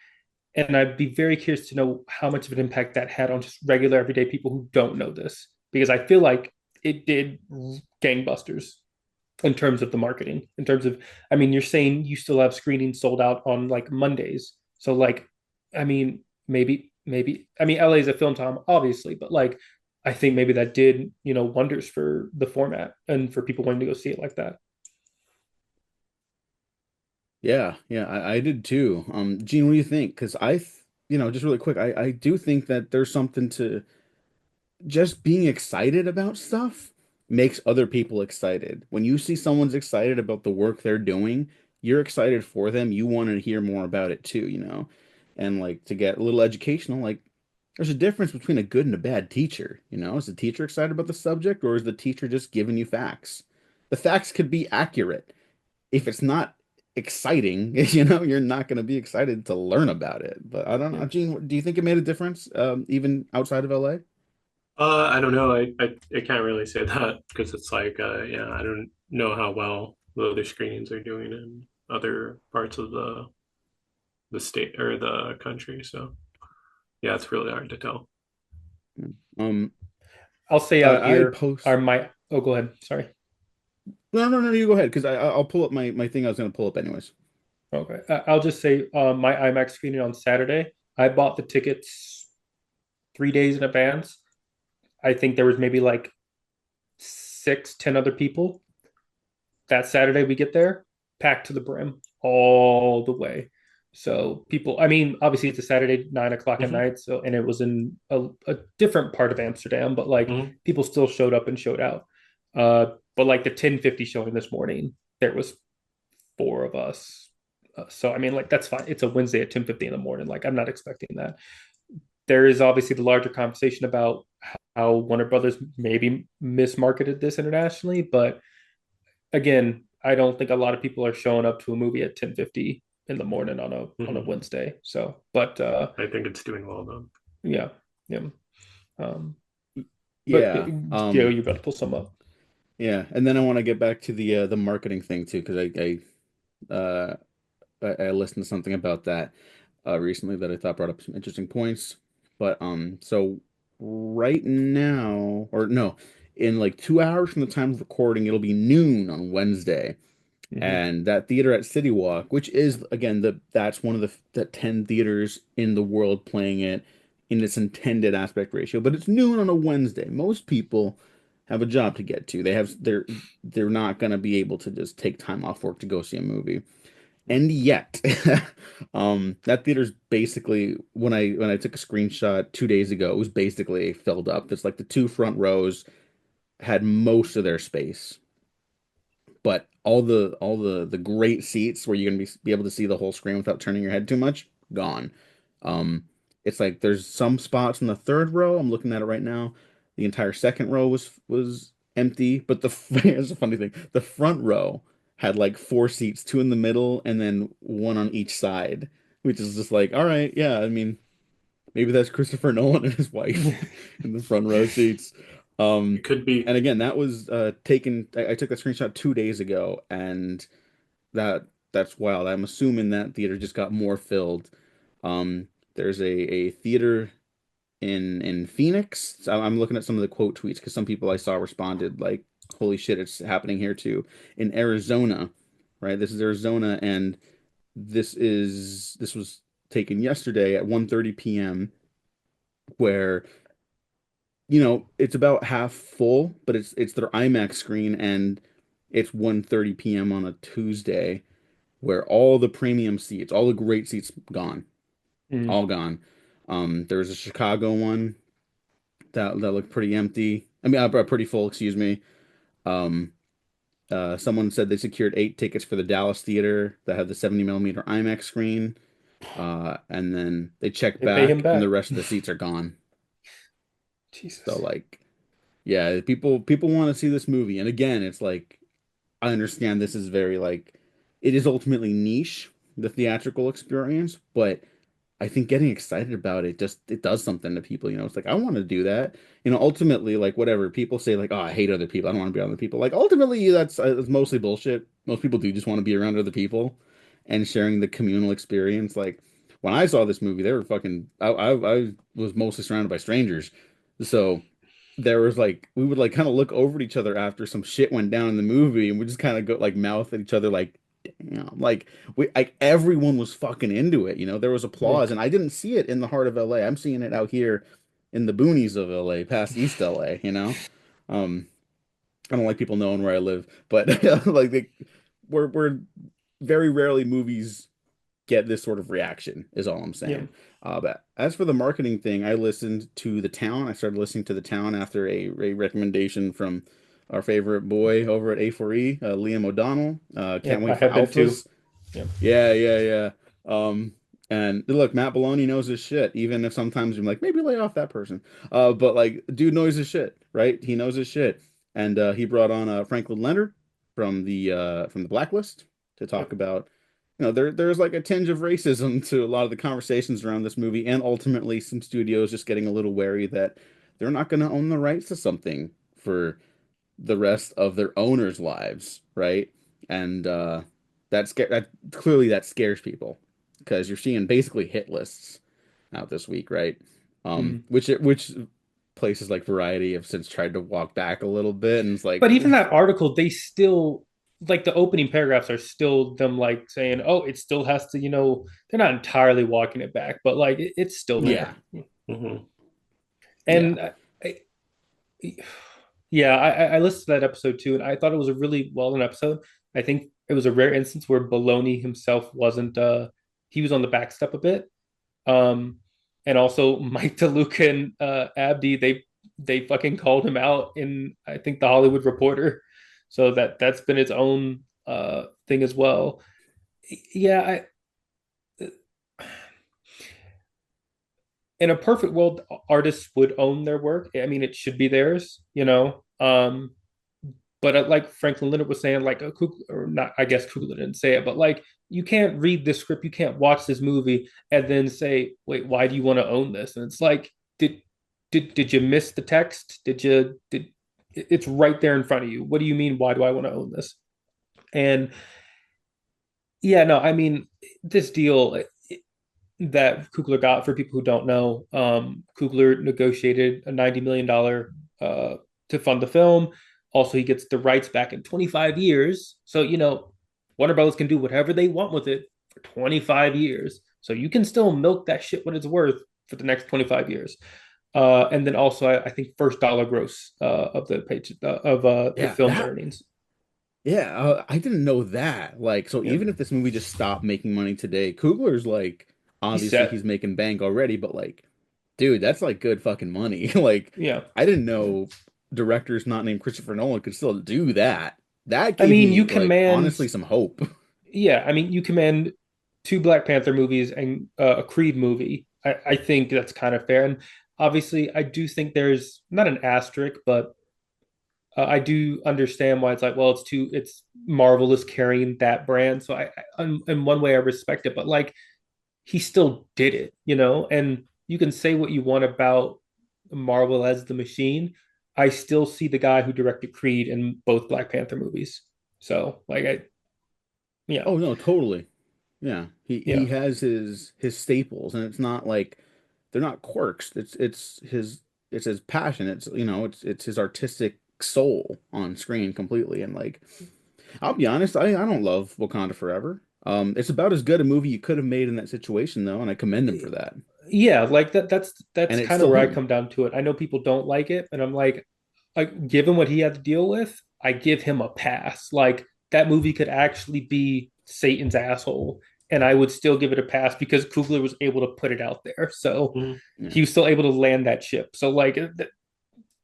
And I'd be very curious to know how much of an impact that had on just regular everyday people who don't know this, because I feel like it did gangbusters in terms of the marketing. In terms of, I mean, you're saying you still have screenings sold out on like Mondays. So like, I mean, maybe I mean LA is a film town, obviously, but like I think maybe that did, wonders for the format and for people wanting to go see it like that. Yeah, yeah, I did too. Gene, what do you think? Because just really quick, I do think that there's something to just being excited about stuff makes other people excited. When you see someone's excited about the work they're doing, you're excited for them. You want to hear more about it too, you know? And like to get a little educational, like there's a difference between a good and a bad teacher, you know? Is the teacher excited about the subject or is the teacher just giving you facts? The facts could be accurate. If it's not exciting, you're not going to be excited to learn about it. But I don't know, Yeah. Gene, do you think it made a difference, even outside of LA? I don't know. I can't really say that because it's like, yeah, I don't know how well the other screenings are doing in other parts of the state or the country. So yeah, it's really hard to tell. Um, I'll say out I here post. are my oh go ahead. Sorry. No, no, no. You go ahead because I'll pull up my thing I was going to pull up anyways. Okay. I'll just say my IMAX screening on Saturday. I bought the tickets 3 days in advance. I think there was maybe like 10 other people. That Saturday we get there, packed to the brim all the way. So people, I mean, obviously it's a Saturday 9 o'clock at Hmm. night. So and it was in a different part of Amsterdam, but like Hmm. people still showed up and showed out. But like the 10:50 showing this morning, there was four of us. So I mean, like that's fine. It's a Wednesday at 10:50 in the morning. Like I'm not expecting that. There is obviously the larger conversation about how Warner Brothers maybe mismarketed this internationally, but again, I don't think a lot of people are showing up to a movie at 10:50 in the morning on a Hmm. Wednesday. So, but I think it's doing well though. yeah, yeah. Um, but Yeah. you better pull some up. Yeah. And then I want to get back to the marketing thing too because I listened to something about that recently that I thought brought up some interesting points. But so right now, or no, in like 2 hours from the time of recording, it'll be noon on Wednesday. Hmm. And that theater at City Walk, which is again that's one of the 10 theaters in the world playing it in its intended aspect ratio, but it's noon on a Wednesday. Most people have a job to get to. They're not going to be able to just take time off work to go see a movie. And yet, that theater's basically when I took a screenshot 2 days ago, it was basically filled up. It's like the two front rows had most of their space, but all the great seats where you're gonna be able to see the whole screen without turning your head too much, gone. Um, it's like there's some spots in the third row. I'm looking at it right now. The entire second row was empty, but it's a funny thing. The front row had like four seats, two in the middle, and then one on each side, which is just like, all right, yeah. I mean, maybe that's Christopher Nolan and his wife in the front row seats. It Um, could be. and again, that was taken. I took that screenshot 2 days ago, and that's wild. I'm assuming that theater just got more filled. There's a theater in Phoenix. So I'm looking at some of the quote tweets because some people I saw responded like, "Holy shit, it's happening here too." In Arizona, right? This is Arizona, and this was taken yesterday at 1:30 p.m. where it's about half full, but it's their IMAX screen and it's 1:30 p.m. on a Tuesday where all the premium seats, all the great seats gone, Mm. all gone. There was a Chicago one that looked pretty empty. I mean, pretty full, excuse me. Um, Someone said they secured 8 tickets for the Dallas theater that had the 70 millimeter IMAX screen. And then they checked They pay him back and the back. rest of the seats are gone. So Jesus. like, yeah, people want to see this movie. And again, it's like I understand this is very like it is ultimately niche, the theatrical experience, but I think getting excited about it just it does something to people, you know. It's like I want to do that. You know, ultimately like whatever people say like, "Oh, I hate other people. I don't want to be around other people." Like ultimately that's mostly bullshit. Most people do just want to be around other people and sharing the communal experience. Like when I saw this movie, they were fucking I was mostly surrounded by strangers. So there was like we would like kind of look over at each other after some shit went down in the movie and we just kind of go like mouth at each other like damn like we like everyone was fucking into it, you know. There was Yeah. applause and I didn't see it in the heart of LA. I'm seeing it out here in the boonies of LA past East LA, you know. um I don't like people knowing where I live, but like we're very rarely movies get this sort of reaction is all I'm Yeah. saying. But as for the marketing thing, I listened to The Town. I started listening to The Town after a recommendation from our favorite boy over at A4E, Liam O'Donnell. Can't Yep, I wait for have that too. Alphas. Yeah. Yeah, yeah, yeah. And look, Matt Maloney knows his shit, even if sometimes I'm like, maybe lay off that person. But like, dude knows his shit, right? He knows his shit. And he brought on Franklin Leonard from the Blacklist to talk Yep. about, you know, there's like a tinge of racism to a lot of the conversations around this movie, and ultimately some studios just getting a little wary that they're not going to own the rights to something for the rest of their owners' lives, right? And that clearly that scares people because you're seeing basically hit lists out this week, right? Mhm. Which places like Variety have since tried to walk back a little bit, and it's like, But even that article, they still like the opening paragraphs are still them like saying, "Oh, it still has to," they're not entirely walking it back, but like it's still yeah, there. Hmm. yeah, And I, yeah, I listened to that episode too, and I thought it was a really well done episode. I think it was a rare instance where Baloney himself wasn't he was on the back step a bit. Um and also Mike DeLuca and Abdi, they fucking called him out in I think the Hollywood Reporter. So that's been its own thing as well. Yeah, in a perfect world, artists would own their work. I mean, it should be theirs. But like Franklin Leonard was saying, like a Kugler, or not, I guess Kugler didn't say it, but like you can't read this script, you can't watch this movie and then say, wait, why do you want to own this? And it's like, did did you miss the text? Did it's right there in front of you. What do you mean? Why do I want to own this? And yeah, no, I mean this deal that Kugler got, for people who don't know, Kugler negotiated a $90 million to fund the film. Also, he gets the rights back in 25 years. So, Warner Brothers can do whatever they want with it for 25 years. So you can still milk that shit what it's worth for the next 25 years. And then also, I think first dollar gross of the page of the yeah. film's That earnings. Yeah, I didn't know that. Like, so Yeah, even if this movie just stopped making money today, Coogler's like, he's obviously set. he's making bank already, but like, dude, that's like good fucking money. Like, Yeah, I didn't know directors not named Christopher Nolan could still do that. That I gave mean, you me like command honestly some hope. yeah, I mean, you command two Black Panther movies and a Creed movie. I think that's kind of fair. And obviously, I do think there's not an asterisk, but I do understand why it's like, well, it's Marvel is carrying that brand. So in one way, I respect it, but like, he still did it. And you can say what you want about Marvel as the machine. I still see the guy who directed Creed in both Black Panther movies. So, like, yeah, Oh no, totally. Yeah. He yeah. has his staples and it's not like they're not quirks. It's his passion. It's you know, it's his artistic soul on screen completely and like I'll be honest, I don't love Wakanda Forever. It's about as good a movie you could have made in that situation though, and I commend him for that. Yeah, like that's And it's kind of still where I him. come down to it. I know people don't like it, and I'm like given what he had to deal with, I give him a pass. Like that movie could actually be Satan's asshole, and I would still give it a pass because Coogler was able to put it out there. So Hmm. Yeah. he was still able to land that ship. So like I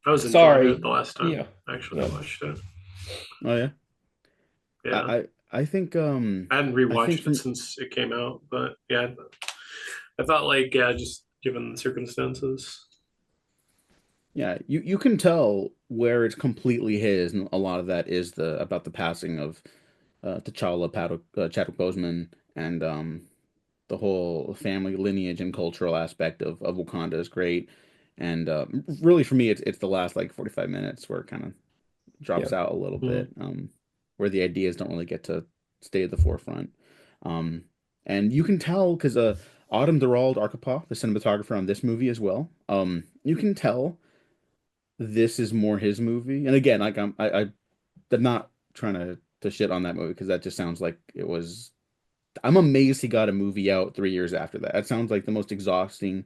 was enjoying it sorry. the last Yeah. time actually I Yeah. watched it. Oh yeah. Yeah, I think I hadn't I think rewatched it from since it came out, but yeah, I thought like yeah, just given the circumstances. Yeah, you can tell where it's completely his, and a lot of that is the about the passing of Chadwick Boseman, and the whole family lineage and cultural aspect of Wakanda is great. And really, for me, it's the last like 45 minutes where it kind of Yeah. drops out a little bit, Mhm. where the ideas don't really get to stay at the forefront. Um, and you can tell because Autumn Durald Arkapaw, the cinematographer on this movie as well, you can tell this is more his movie. And again, like I'm not trying to shit on that movie because that just sounds like it was. I'm amazed he got a movie out 3 years after that. That sounds like the most exhausting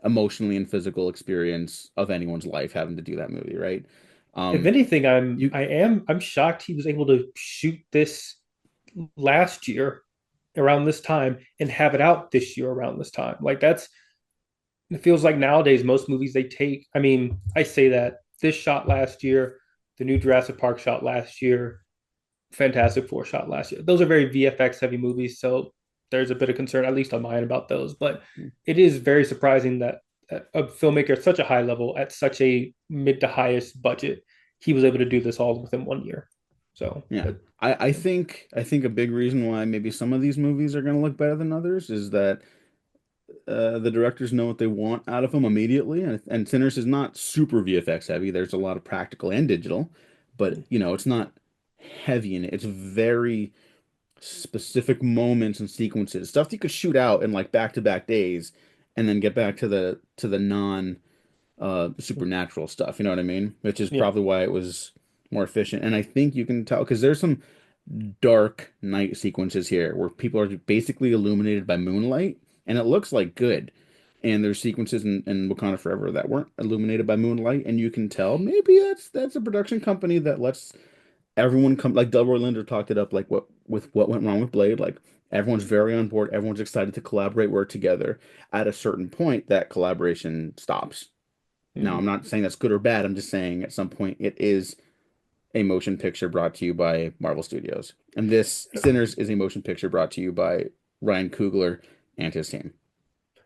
emotionally and physical experience of anyone's life having to do that movie, right? If Um, anything, you I'm shocked he was able to shoot this last year around this time and have it out this year around this time. Like that's it feels like nowadays most movies they take. I mean, I say that this shot last year, the new Jurassic Park shot last year, Fantastic Four shot last year. Those are very VFX heavy movies, so there's a bit of concern, at least on mine, about those. But it is very surprising that a filmmaker at such a high level, at such a mid to highest budget, he was able to do this all within 1 year. So, Yeah. but I think a big reason why maybe some of these movies are going to look better than others is that the directors know what they want out of them immediately, and Sinners is not super VFX heavy. There's a lot of practical and digital, but it's not heavy in it. It's very specific moments and sequences, stuff that you could shoot out in like back-to-back days, and then get back to the non supernatural stuff. You know what I mean? Which is yeah, probably why it was more efficient. And I think you can tell because there's some dark night sequences here where people are basically illuminated by moonlight, and it looks like good. And there's sequences in Wakanda Forever that weren't illuminated by moonlight, and you can tell maybe that's a production company that lets everyone come, like Delroy Linder talked it up, like what went wrong with Blade. Like everyone's very on board, everyone's excited to collaborate, work together. At a certain point, that collaboration stops. Now, I'm mm. not saying that's good or bad. I'm just saying at some point it is a motion picture brought to you by Marvel Studios. And this Sinners is a motion picture brought to you by Ryan Coogler and his team.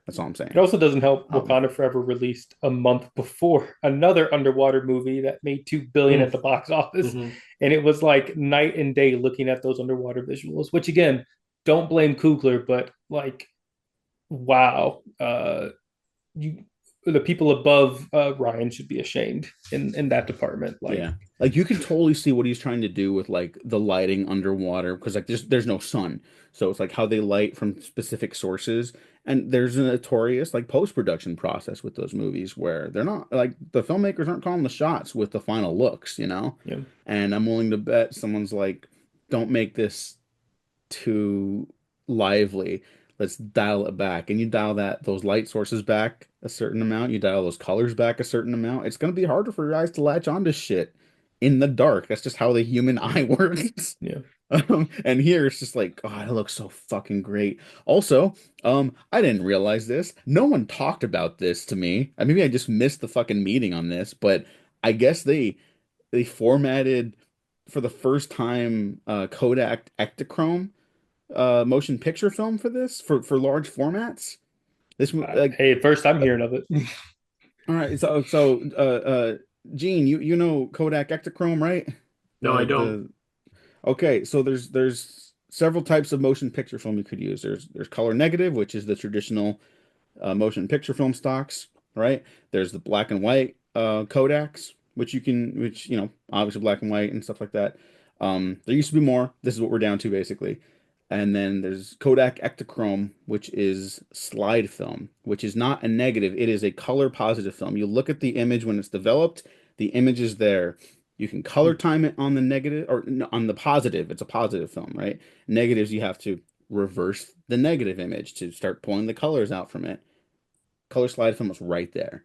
That's all I'm It saying. also doesn't help Um, Wakanda Forever released a month before another underwater movie that made 2 billion Mm. at the box office, Mhm. and it was like night and day looking at those underwater visuals. Which again, don't blame Kugler, but like, wow, you the people above Ryan should be ashamed in that department. Like, yeah. Like you can totally see what he's trying to do with like the lighting underwater because like there's no sun. So it's like how they light from specific sources. And there's a notorious like post-production process with those movies where they're not like the filmmakers aren't calling the shots with the final looks. you know, And I'm willing to bet someone's like, don't make this too lively. Let's dial it back. And you dial those light sources back a certain amount, you dial those colors back a certain amount. It's gonna be harder for your eyes to latch onto shit in the dark. That's just how the human eye works. yeah. And here it's just like, God, it looks so fucking great. Also, I didn't realize this. No one talked about this to me. Maybe I just missed the fucking meeting on this, but I guess they formatted for the first time Kodak Ektachrome motion picture film for this for large formats. Like Hey, first I'm hearing of it. all right, so Gene, you know Kodak Ektachrome, right? No, I The don't. the Okay, so there's several types of motion picture film you could use. There's color negative, which is the traditional motion picture film stocks, right? There's the black and white Kodaks, which obviously black and white and stuff like that. There used to be more. This is what we're down to basically. And then there's Kodak Ektachrome, which is slide film, which is not a negative. It is a color positive film. You look at the image when it's developed, the image is there. You can color time it on the negative or no, on the positive. It's a positive film, right? Negatives, you have to reverse the negative image to start pulling the colors out from it. Color slide film is right there.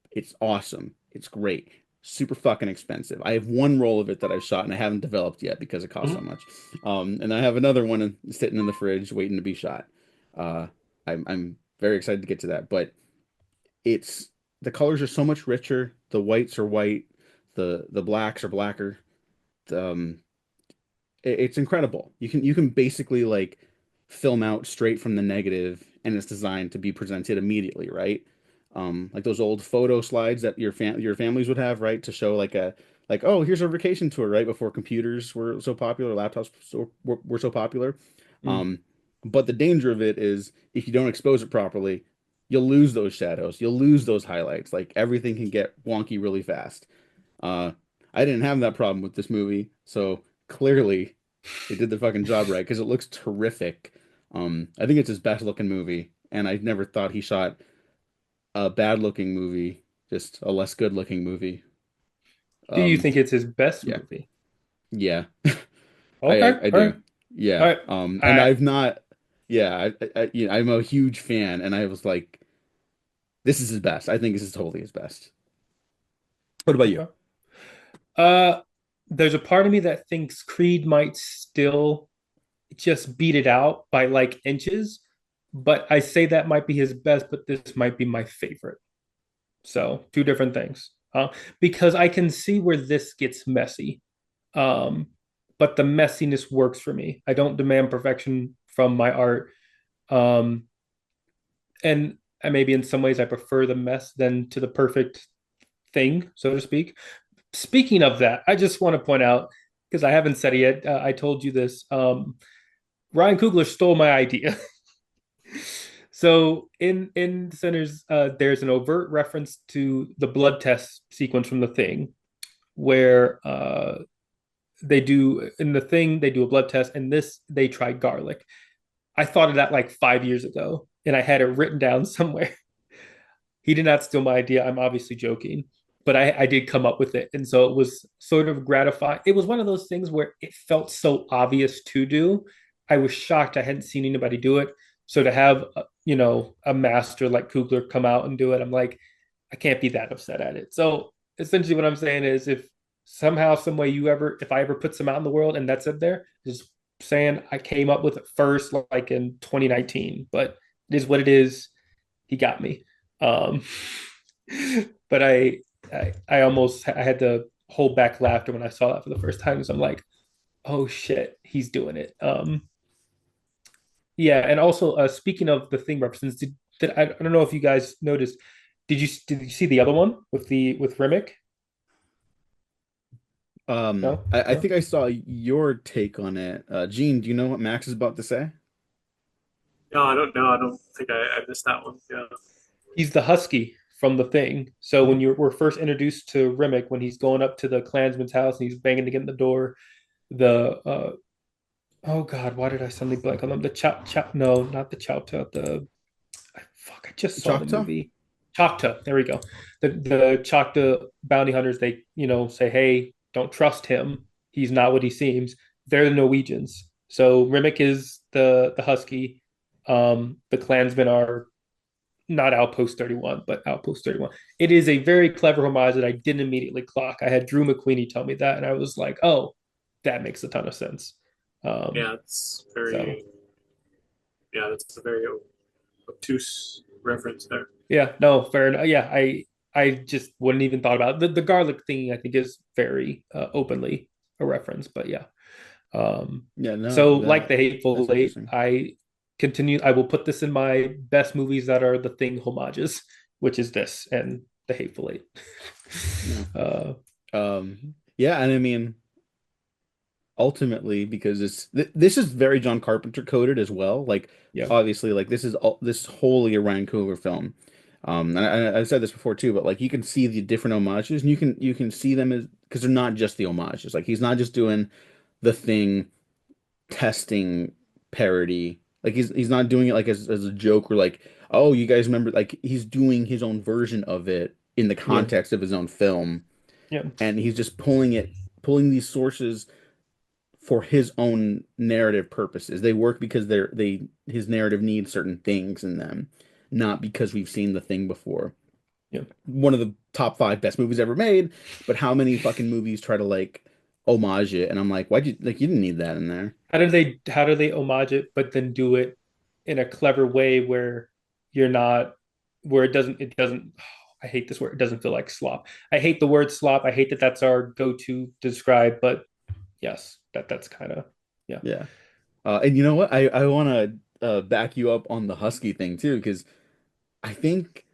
It's awesome. It's great. Super fucking expensive. I have one roll of it that I've shot and I haven't developed yet because it costs so Mhm. much. And I have another one sitting in the fridge waiting to be shot. Uh, I'm very excited to get to that, but it's the colors are so much richer. The whites are white. The blacks are blacker. Um, it's incredible. You can basically like film out straight from the negative, and it's designed to be presented immediately, right? like those old photo slides that your families would have, right, to show like, oh, here's our vacation tour, right, before computers were so popular, laptops were so popular. Mm. Um, but the danger of it is if you don't expose it properly, you'll lose those shadows, you'll lose those highlights. Like everything can get wonky really fast. Uh, I didn't have that problem with this movie, so clearly they did the fucking job right because it looks terrific. I think it's his best looking movie, and I never thought he shot a bad looking movie, just a less good looking movie. Do you Um, think it's his best yeah, movie? yeah, Okay, I all right, do. all Yeah. right. And I I've not, yeah, I'm a huge fan, and I was like, this is his best. I think this is totally his best. What about you? okay. Uh, there's a part of me that thinks Creed might still just beat it out by like inches, but I say that might be his best, but this might be my favorite. So two different things. Because I can see where this gets messy. Um, but the messiness works for me. I don't demand perfection from my art. Um, and maybe in some ways I prefer the mess than to the perfect thing, so to speak. Speaking of that, I just want to point out because I haven't said it yet. I told you this. Ryan Coogler stole my idea. So in Sinners, there's an overt reference to the blood test sequence from The Thing, where they do in The Thing they do a blood test, and this they try garlic. I thought of that like 5 years ago, and I had it written down somewhere. He did not steal my idea. I'm obviously joking, but I did come up with it. And so it was sort of gratifying. It was one of those things where it felt so obvious to do. I was shocked I hadn't seen anybody do it. So to have, a master like Kugler come out and do it, I'm like, I can't be that upset at it. So essentially what I'm saying is if somehow, some way if I ever put some out in the world and that's up there, just saying I came up with it first, like in 2019, but it is what it is. He got me. Um, but I almost I had to hold back laughter when I saw that for the first time because I'm like, oh shit, he's doing it. Yeah, and also speaking of the thing references, I don't know if you guys noticed. Did you see the other one with Remick? No, I no. think I saw your take on it. Gene, do you know what Max is about to say? No, I don't know. I don't think I missed that one. Yeah. He's the husky from the thing. So when we're first introduced to Remick, when he's going up to the Klansman's house and he's banging to get in the door, the oh god, why did I suddenly blank on them? The no, not the Chowta, the fuck, I just saw the Choctaw? movie. Choctaw, there we go. The Choctaw bounty hunters, they, say, hey, don't trust him. He's not what he seems. They're the Norwegians. So Remick is the husky. The Klansmen are not Outpost 31, but Outpost 31. It is a very clever homage that I didn't immediately clock. I had Drew McQueenie tell me that, and I was like, oh, that makes a ton of sense. Um, Yeah, it's so very, yeah, that's a very obtuse reference there. yeah, no, fair enough. Yeah, I just wouldn't even thought about it. The garlic thing. I think is very openly a reference, but yeah. Yeah, no, So like the Hateful that's Eight, interesting. I will put this in my best movies that are the Thing homages, which is this and the Hateful Eight. No. uh, Yeah, and I mean, ultimately, because this is very John Carpenter coded as well. Like, yeah, obviously, like this wholly a Ryan Coogler film. And I've said this before too, but like you can see the different homages, and you can see them as because they're not just the homages. Like he's not just doing the thing testing parody. Like he's not doing it like as a joke or like, oh, you guys remember, like he's doing his own version of it in the yeah, context of his own film, yeah, and he's just pulling these sources for his own narrative purposes. They work because his narrative needs certain things in them, not because we've seen the thing before. yeah. One of the top five best movies ever made, but how many fucking movies try to like homage it? And I'm like, why'd you like you didn't need that in there. How do they homage it, but then do it in a clever way where you're not where it doesn't I hate this word. It doesn't feel like slop. I hate the word slop. I hate that that's our go-to to describe, but yes, that's kind of yeah. Yeah. And you know what? I want to back you up on the husky thing too, because I think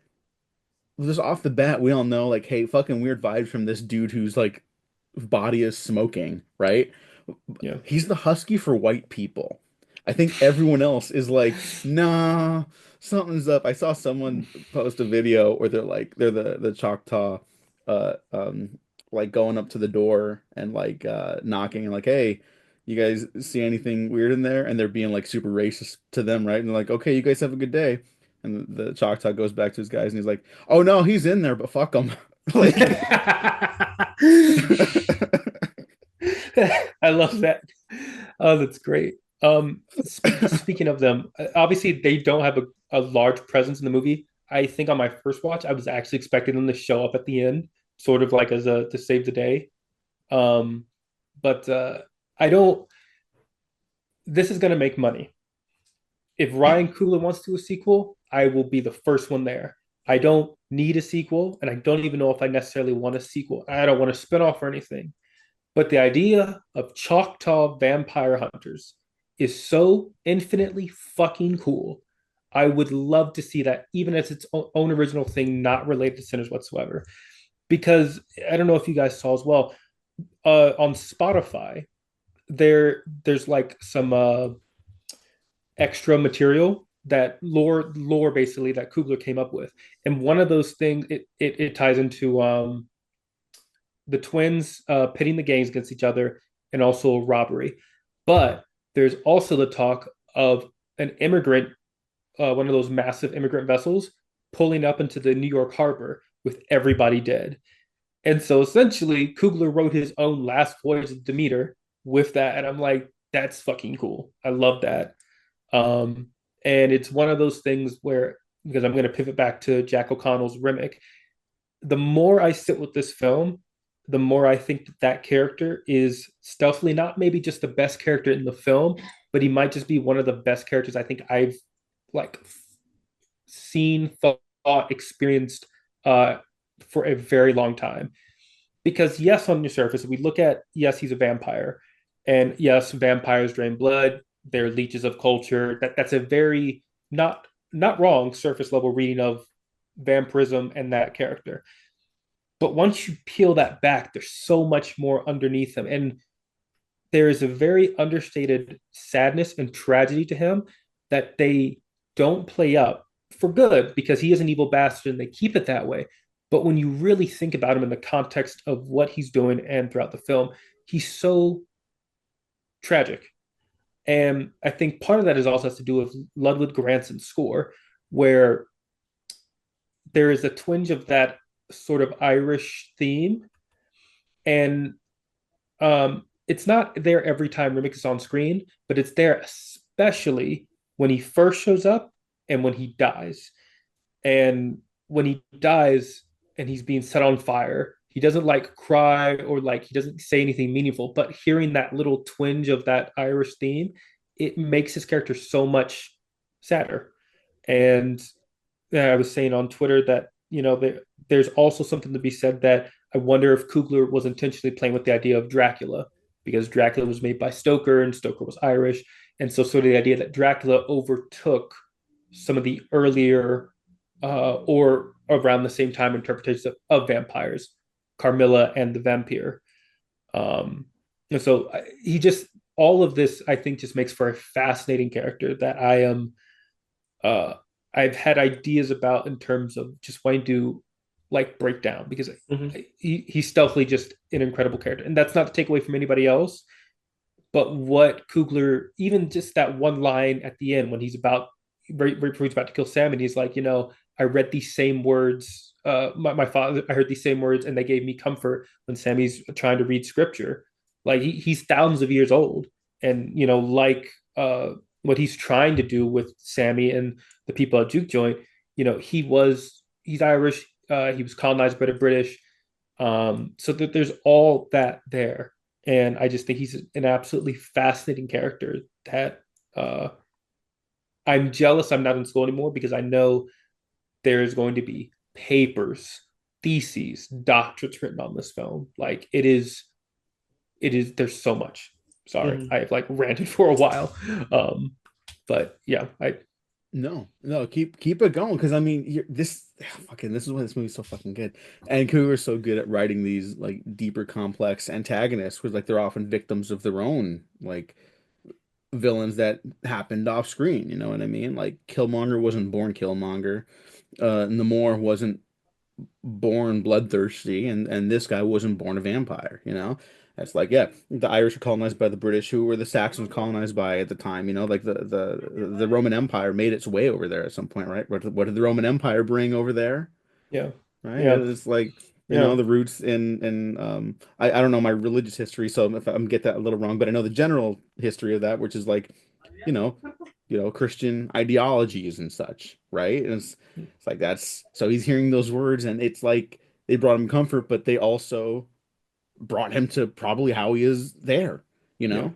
just off the bat, we all know like, hey, fucking weird vibes from this dude who's like body is smoking, right? Yeah. He's the husky for white people. I think everyone else is like, nah, something's up. I saw someone post a video where they're the Choctaw uh like going up to the door and like knocking and like, hey, you guys see anything weird in there? And they're being like super racist to them, right? And they're like, okay, you guys have a good day. And the Choctaw goes back to his guys and he's like, oh no, he's in there, but fuck him. Like I love that. Oh, that's great. Speaking of them, obviously they don't have a large presence in the movie. I think on my first watch, I was actually expecting them to show up at the end, sort of like as a to save the day. Um, but I don't. This is going to make money. If Ryan Coogler wants to do a sequel, I will be the first one there. I don't need a sequel, and I don't even know if I necessarily want a sequel. I don't want a spinoff or anything. But the idea of Choctaw vampire hunters is so infinitely fucking cool. I would love to see that, even as its own original thing, not related to Sinners whatsoever. Because I don't know if you guys saw as well, on Spotify, there's like some extra material that lore basically that Kugler came up with, and one of those things it ties into the twins pitting the gangs against each other and also robbery. But there's also the talk of an immigrant, one of those massive immigrant vessels, pulling up into the New York harbor with everybody dead. And so essentially, Kugler wrote his own last voyage of Demeter with that. And I'm like, that's fucking cool. I love that. Um, and it's one of those things where, because I'm going to pivot back to Jack O'Connell's Rimmick, the more I sit with this film, the more I think that that character is stealthily not maybe just the best character in the film, but he might just be one of the best characters I think I've like seen, thought, experienced for a very long time. Because yes, on the surface, we look at yes, he's a vampire, and yes, vampires drain blood. They're leeches of culture. That's a very not wrong surface level reading of vampirism and that character. But once you peel that back, there's so much more underneath him. And there is a very understated sadness and tragedy to him that they don't play up for good because he is an evil bastard and they keep it that way. But when you really think about him in the context of what he's doing and throughout the film, he's so tragic. And I think part of that is also has to do with Ludwig Göransson's score, where there is a twinge of that sort of Irish theme. And it's not there every time Remix is on screen, but it's there especially when he first shows up and when he dies. And when he dies and he's being set on fire, he doesn't like cry or like he doesn't say anything meaningful, but hearing that little twinge of that Irish theme, it makes his character so much sadder. And I was saying on Twitter that, there's also something to be said that I wonder if Kugler was intentionally playing with the idea of Dracula because Dracula was made by Stoker and Stoker was Irish. And so sort of the idea that Dracula overtook some of the earlier or around the same time interpretations of vampires, Carmilla and the vampire. And so he just, all of this, I think, just makes for a fascinating character that uh, I've had ideas about in terms of just wanting to like break down because he's stealthily just an incredible character. And that's not to take away from anybody else, but what Kugler, even just that one line at the end when he's about, right before he's about to kill Sam, and he's like, I read these same words. My father, I heard these same words, and they gave me comfort when Sammy's trying to read scripture. Like he's thousands of years old, and what he's trying to do with Sammy and the people at Juke Joint. He's Irish. He was colonized by the British, so that there's all that there, and I just think he's an absolutely fascinating character that I'm jealous I'm not in school anymore because I know there's going to be papers, theses, doctorates written on this film. Like there's so much. Sorry, I've like ranted for a while. But yeah, No, no, keep it going because I mean, fucking this is why this movie's so fucking good. And Coogler's so good at writing these like deeper, complex antagonists because like they're often victims of their own like villains that happened off screen. You know what I mean? Like Killmonger wasn't born Killmonger. Namor wasn't born bloodthirsty, and this guy wasn't born a vampire, you know? That's like, yeah, the Irish were colonized by the British, who were the Saxons colonized by at the time, you know, like the Roman Empire made its way over there at some point, right? What did the Roman Empire bring over there? Yeah. Right? Yeah. It's like, you Yeah. know, the roots in I don't know my religious history, so if I'm get that a little wrong, but I know the general history of that, which is like, you know, Christian ideologies and such, right? And it's like that's so he's hearing those words and it's like they brought him comfort, but they also brought him to probably how he is there, you Yeah. know?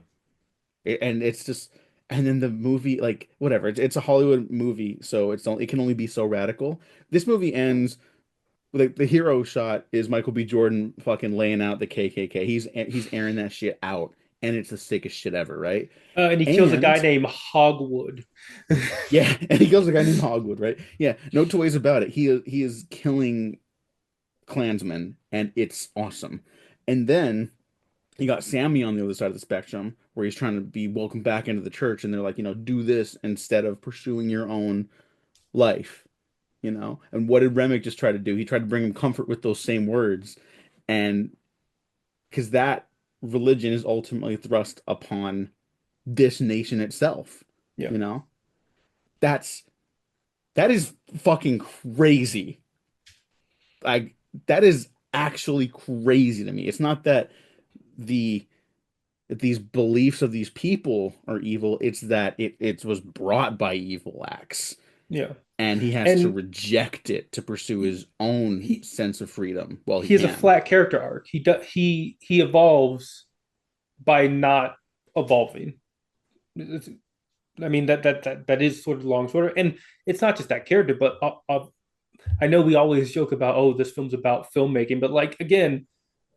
And it's just and then the movie like whatever, it's a Hollywood movie, so it can only be so radical. This movie ends the hero shot is Michael B. Jordan fucking laying out the KKK. He's airing that shit out, and it's the sickest shit ever, right? And he kills a guy And named Hogwood. yeah, and he kills a guy named Hogwood, right? Yeah, no two ways about it. He is killing Klansmen, and it's awesome. And then you got Sammy on the other side of the spectrum, where he's trying to be welcomed back into the church, and they're like, do this instead of pursuing your own life. And what did Remick just try to do? He tried to bring him comfort with those same words, and because that religion is ultimately thrust upon this nation itself, Yeah. you know, that's that is fucking crazy. Like that is actually crazy to me. It's not that the that these beliefs of these people are evil, it's that it was brought by evil acts. Yeah. And he has to And reject it to pursue his own he sense of freedom while he he has a can. flat character arc. He evolves by not evolving. I mean that is sort of the long story, and it's not just that character, but I know we always joke about this film's about filmmaking, but like again,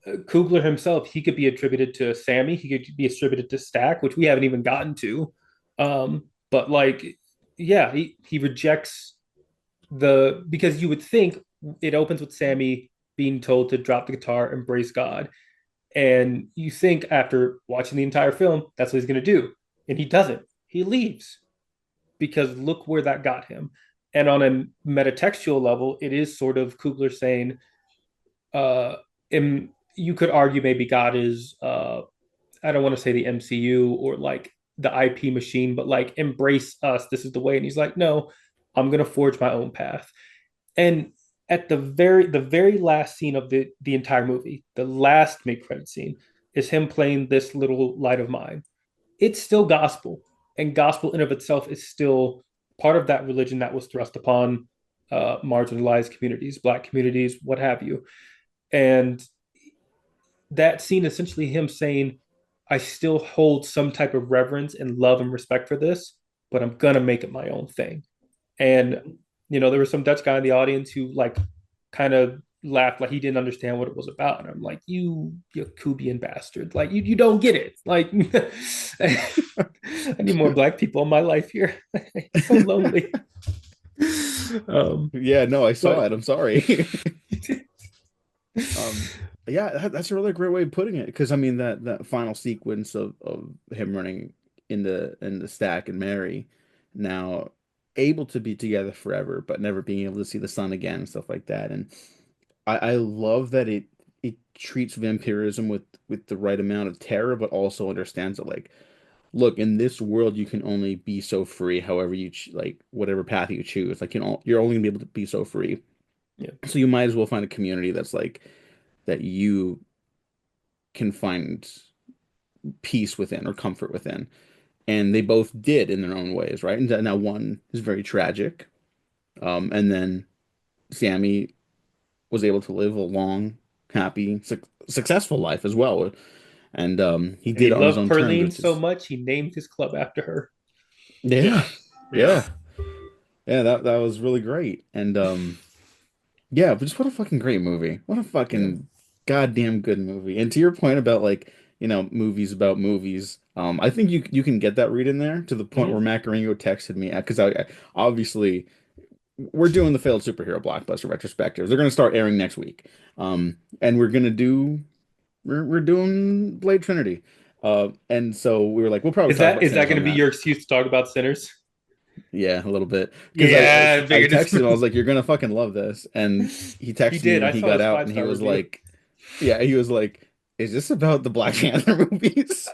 Coogler himself, he could be attributed to Sammy, he could be attributed to Stack, which we haven't even gotten to. But like, yeah, he rejects because you would think it opens with Sammy being told to drop the guitar, embrace God, and you think after watching the entire film that's what he's going to do, and he doesn't. He leaves because look where that got him. And on a metatextual level, it is sort of Kugler saying, uh, you could argue maybe God is, I don't want to say the MCU or like the IP machine, but like embrace us. This is the way. And he's like, no, I'm going to forge my own path. And at the very last scene of the entire movie, the last mid credit scene is him playing this little light of mine. It's still gospel, and gospel in of itself is still part of that religion that was thrust upon marginalized communities, black communities, what have you. And that scene essentially him saying, I still hold some type of reverence and love and respect for this, but I'm gonna make it my own thing. And there was some Dutch guy in the audience who like kind of laughed like he didn't understand what it was about. And I'm like, you Cuban bastard. Like you don't get it. Like I need more black people in my life here. It's so lonely. Yeah, no, I saw But it. I'm sorry. Um, yeah, that's a really great way of putting it. Because I mean that final sequence of him running in the stack and Mary, now able to be together forever, but never being able to see the sun again and stuff like that. And I love that it treats vampirism with the right amount of terror, but also understands that like, look, in this world you can only be so free, however like whatever path you choose. Like you're only gonna be able to be so free. yeah, So you might as well find a community that's like that you can find peace within or comfort within. And they both did in their own ways, right? And now one is very tragic. And then Sammy was able to live a long, happy, successful life as well. And he and did he it on his loved own terms, Perlene which so is much he named his club after her. Yeah. yeah, Yeah. yeah, yeah. That was really great. And yeah, but just what a fucking great movie. What a Yeah, fucking goddamn good movie. And to your point about like movies about movies. I think you can get that read in there to the point where Hmm. Macaringo texted me because I obviously we're doing the failed superhero blockbuster retrospectives. They're going to start airing next week. And we're doing Blade Trinity. And so we were like, we'll probably Is talk that about is that Sinners going on to be that. your excuse to talk about Sinners? Yeah, a little bit. Because Yeah, I I figured texted him, I was it's. like, you're gonna fucking love this. And he He texted me did. when I he saw got his out five and he star was review. like, yeah, he was like, is this about the Black Panther movies?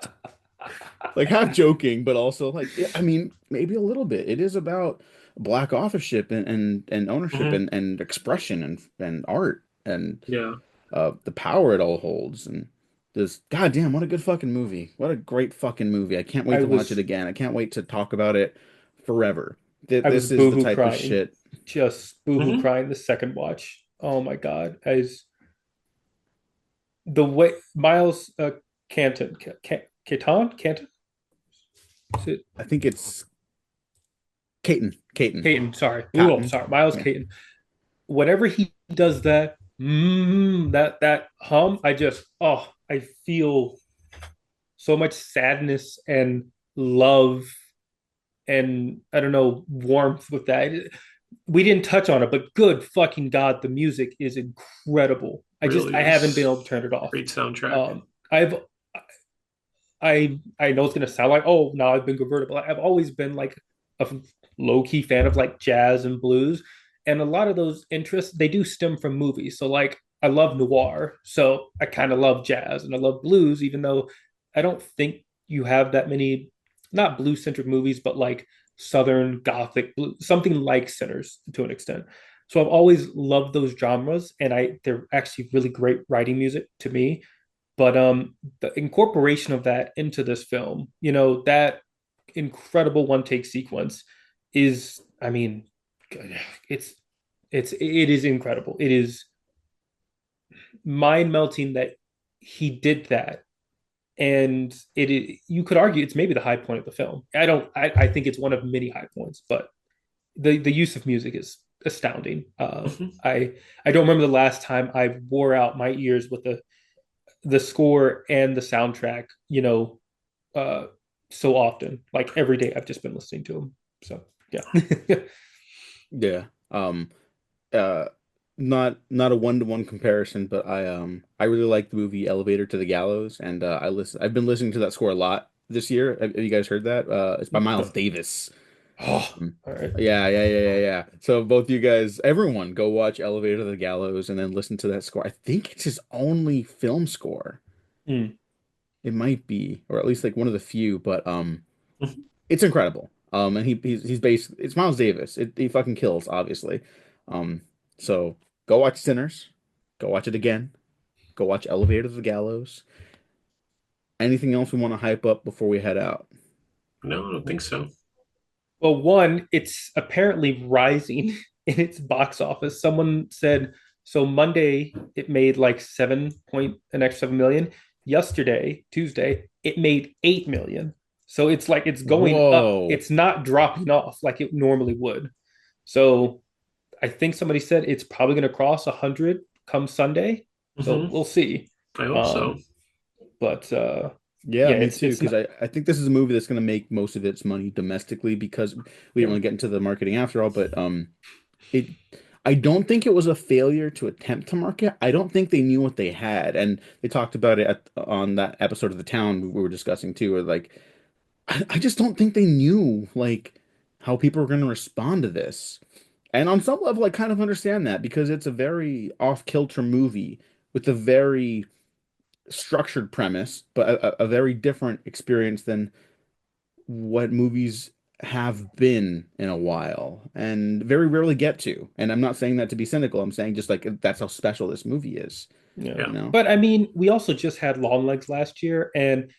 Like half joking, but also like, I mean, maybe a little bit. It is about black authorship and ownership Hmm. and expression and art and Yeah. the power it all holds and this goddamn what a good fucking movie. What a great fucking movie. I can't wait I to watch it was again. I can't wait to talk about it forever. I was This is the boohoo type of crying, shit. just boohoo Hmm. crying the second watch. Oh my god! As the way Miles Canton, Canton, is it I think it's Caton. Caton? Sorry, oh, Cotton. sorry, Miles Yeah. Caton. Whenever he does that, that hum, I feel so much sadness and love and I don't know warmth with that. We didn't touch on it, but good fucking god, the music is incredible. Really I haven't been is. able to turn it off. Great soundtrack. I've I know it's gonna sound like, oh, now I've been converted, but I've always been like a low key fan of like jazz and blues, and a lot of those interests they do stem from movies. So like I love noir, so I kind of love jazz and I love blues, even though I don't think you have that many not blues centric movies, but like southern gothic blues, something like Sinners to an extent. So I've always loved those genres, and they're actually really great writing music to me. But the incorporation of that into this film, that incredible one take sequence is, I mean, it's it is incredible. It is mind melting that he did that, and you could argue it's maybe the high point of the film. I think it's one of many high points, but the use of music is astounding. Hmm. I don't remember the last time I wore out my ears with the score and the soundtrack, uh, so often. Like every day, I've just been listening to them. So yeah, Yeah. Uh not a one-to-one comparison, but I really like the movie Elevator to the Gallows and I've been listening to that score a lot this year. Have you guys heard that? It's by Miles Davis. oh, Um, all right. yeah. So both you guys, everyone, go watch Elevator to the Gallows and then listen to that score. I think it's his only film score. Mm, It might be, or at least like one of the few, but it's incredible. And he's based. It's Miles Davis. He fucking kills, obviously. Um, so go watch Sinners. Go watch it again. Go watch Elevator to the Gallows. Anything else we want to hype up before we head out? No, I don't think so. well, one, it's apparently rising in its box office. Someone said so Monday it made like 7 million. Yesterday, Tuesday, it made 8 million. So it's like it's going up. Whoa. It's not dropping off like it normally would. So I think somebody said it's probably going to cross 100 come Sunday. So Hmm. we'll see. I hope so. Um, but Yeah, yeah, me too. it's Because not. I think this is a movie that's going to make most of its money domestically because we didn't Yeah, really get into the marketing after all. But it I don't think it was a failure to attempt to market. I don't think they knew what they had, and they talked about it on that episode of The Town we were discussing too. Where like I just don't think they knew like how people were going to respond to this. And on some level, I kind of understand that because it's a very off-kilter movie with a very structured premise, but a very different experience than what movies have been in a while and very rarely get to. And I'm not saying that to be cynical. I'm saying just like that's how special this movie is, yeah. you know? But I mean, we also just had Long Legs last year, and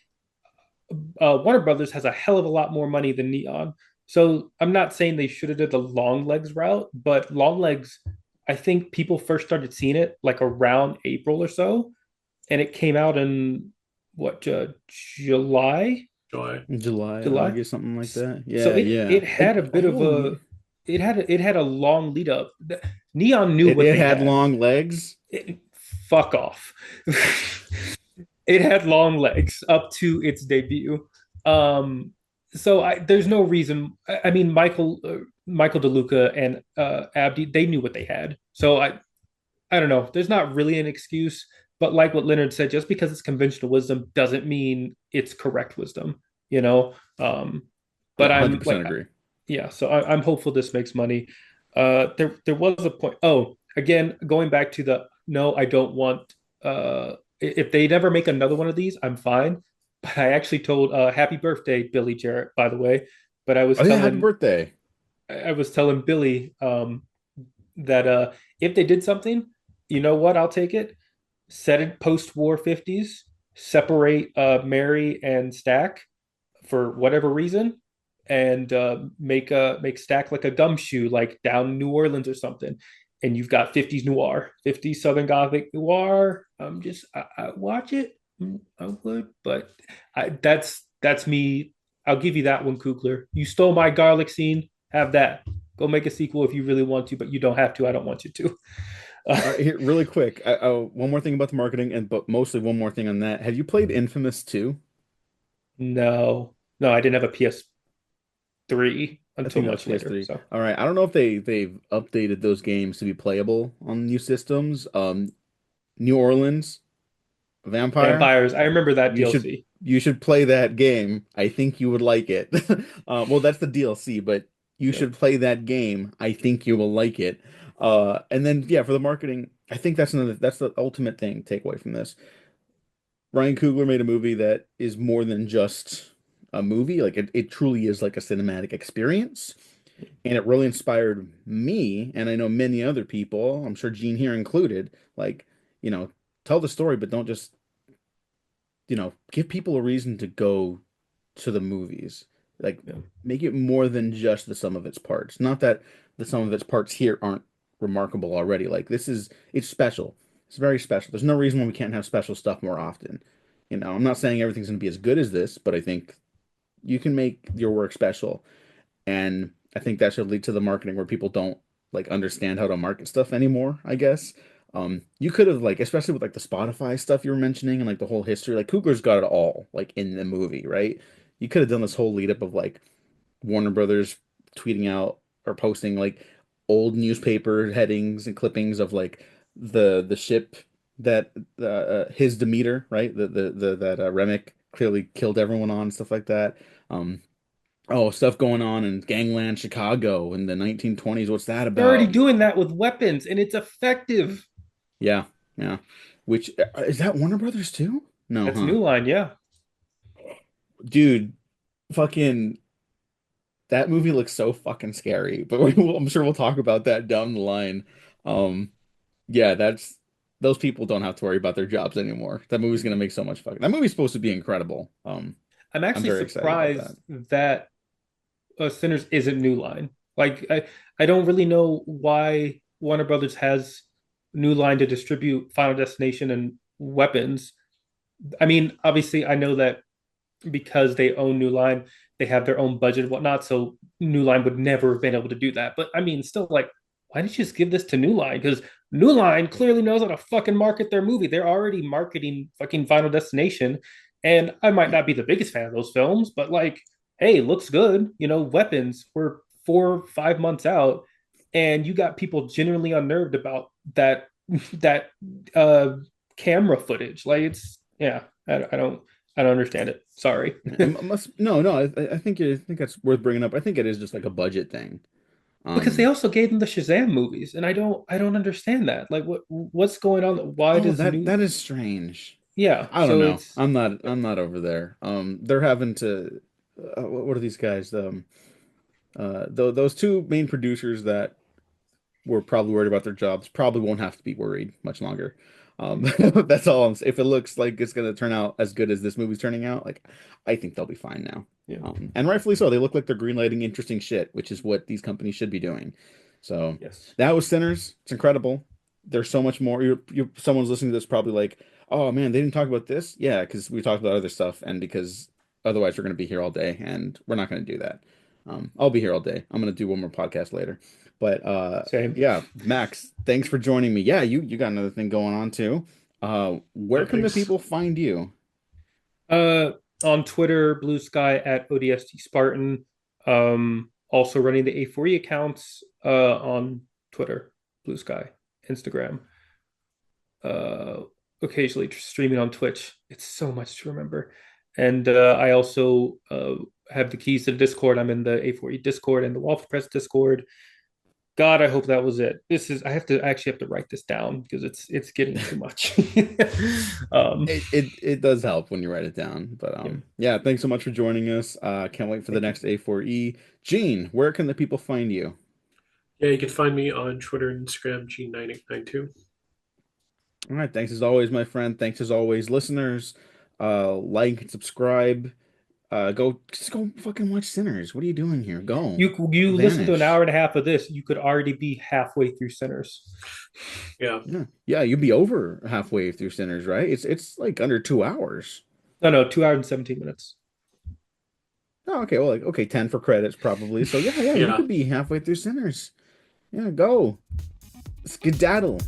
Warner Brothers has a hell of a lot more money than Neon. So I'm not saying they should have did the Long Legs route, but Long Legs, I think people first started seeing it like around April or so, and it came out in what July, In July, July. August, something like that. So Yeah, it yeah. had a bit of a it had a long lead up. Neon knew what It they had had. long legs. It, fuck off. it had long legs up to its debut. Um, so there's no reason. I mean, Michael DeLuca and Abdi, they knew what they had. So I don't know. There's not really an excuse, but like what Leonard said, just because it's conventional wisdom doesn't mean it's correct wisdom. You know. But Yeah, I'm 100% like, agree. yeah. So I'm hopeful this makes money. There was a point. Oh, again, going back to the no, I don't want. If they never make another one of these, I'm fine. But I actually told happy birthday, Billy Jarrett, by the way. But Oh yeah, happy birthday. I was telling Billy that if they did something, you know what? I'll take it. Set it post-war 50s, separate Mary and Stack for whatever reason, and make Stack like a gumshoe, like down in New Orleans or something. And you've got 50s noir, 50s Southern Gothic noir. I watch it. I would, but that's me. I'll give you that one, Kugler. You stole my garlic scene. Have that. Go make a sequel if you really want to, but you don't have to. I don't want you to. All right, here, really quick. One more thing about the marketing, and but mostly one more thing on that. Have you played Infamous 2? No, no, I didn't have a PS3 I until think that's much later. PS3. So All right. I don't know if they've updated those games to be playable on new systems. New Orleans Vampire. vampires, I remember that You should DLC. you should play that game. I think you would like it. Well, that's the DLC, but you Yeah, should play that game. I think you will like it. And then yeah, for the marketing, I think that's the ultimate thing takeaway from this. Ryan Coogler made a movie that is more than just a movie. Like it truly is like a cinematic experience. And it really inspired me, and I know many other people, I'm sure Gene here included, like, you know, tell the story, but don't just, give people a reason to go to the movies. Like, yeah, make it more than just the sum of its parts. Not that the sum of its parts here aren't remarkable already. Like, it's special. It's very special. There's no reason why we can't have special stuff more often. I'm not saying everything's going to be as good as this, but I think you can make your work special. And I think that should lead to the marketing where people don't like understand how to market stuff anymore, I guess. You could have like, especially with like the Spotify stuff you were mentioning and like the whole history, like Coogler's got it all like in the movie, right? You could have done this whole lead up of like Warner Brothers tweeting out or posting like old newspaper headings and clippings of like the ship that his Demeter, right? The that Remick clearly killed everyone on, stuff like that. Um, Oh, stuff going on in Gangland, Chicago in the 1920s. What's that they're already about? doing that with weapons, and it's effective. Yeah, yeah. Which is that Warner Brothers too? No, That's huh? New Line, yeah. Dude, fucking that movie looks so fucking scary. But I'm sure we'll talk about that down the line. Um, yeah, that's those people don't have to worry about their jobs anymore. That movie's gonna make so much fucking. That movie's supposed to be incredible. I'm I'm actually very excited about that. surprised that Sinners isn't New Line. Like I don't really know why Warner Brothers has New Line to distribute Final Destination and weapons. I mean, obviously, I know that because they own New Line, they have their own budget and whatnot. So New Line would never have been able to do that. But I mean, still, like, why didn't you just give this to New Line? Because New Line clearly knows how to fucking market their movie. They're already marketing fucking Final Destination. And I might not be the biggest fan of those films, but like, hey, looks good. You know, Weapons were 4 or 5 months out, and you got people genuinely unnerved about that uh camera footage. Like it's yeah, I don't understand it. Sorry. No. I think that's worth bringing up. I think it is just like a budget thing. Because they Um, also gave them the Shazam movies, and I don't understand that. Like what's going on? Why Oh, does that new that is strange. yeah, I don't so know. it's I'm not over there. They're having to. What are these guys? Those two main producers that were probably worried about their jobs probably won't have to be worried much longer. That's all. If it looks like it's gonna turn out as good as this movie's turning out, like I think they'll be fine now. yeah, And rightfully so. They look like they're greenlighting interesting shit, which is what these companies should be doing. So yes. that was Sinners. It's incredible. There's so much more. Someone's listening to this probably like, oh man, they didn't talk about this. Yeah, because we talked about other stuff, and because otherwise we're gonna be here all day, and we're not gonna do that. I'll be here all day. I'm gonna do one more podcast later. But Same. yeah, Max, thanks for joining me. Yeah, you got another thing going on too. Where can the thanks. people find you? Uh, on Twitter, Blue Sky at ODST Spartan. Also running the A4E accounts on Twitter, Blue Sky, Instagram. Uh, Occasionally streaming on Twitch. It's so much to remember. And I also have the keys to the Discord. I'm in the A4E Discord and the Waffle Press Discord. God, I hope that was it. This is I have to actually have to write this down because it's getting too much. um, It does help when you write it down. But yeah. yeah, thanks so much for joining us. Can't wait for the Thank you. next A4E. Gene, where can the people find you? Yeah, you can find me on Twitter and Instagram, G9892. All right, thanks as always, my friend. Thanks as always, listeners. Like and subscribe. Go fucking watch Sinners. What are you doing here? Go. You listen to an Vanish. hour and a half of this, you could already be halfway through Sinners. Yeah. Yeah. Yeah, you'd be over halfway through Sinners, right? It's like under 2 hours. No, 2 hours and 17 minutes. Oh, okay, well, like okay, 10 for credits probably. So yeah, you Yeah. could be halfway through Sinners. Yeah, go. Skedaddle.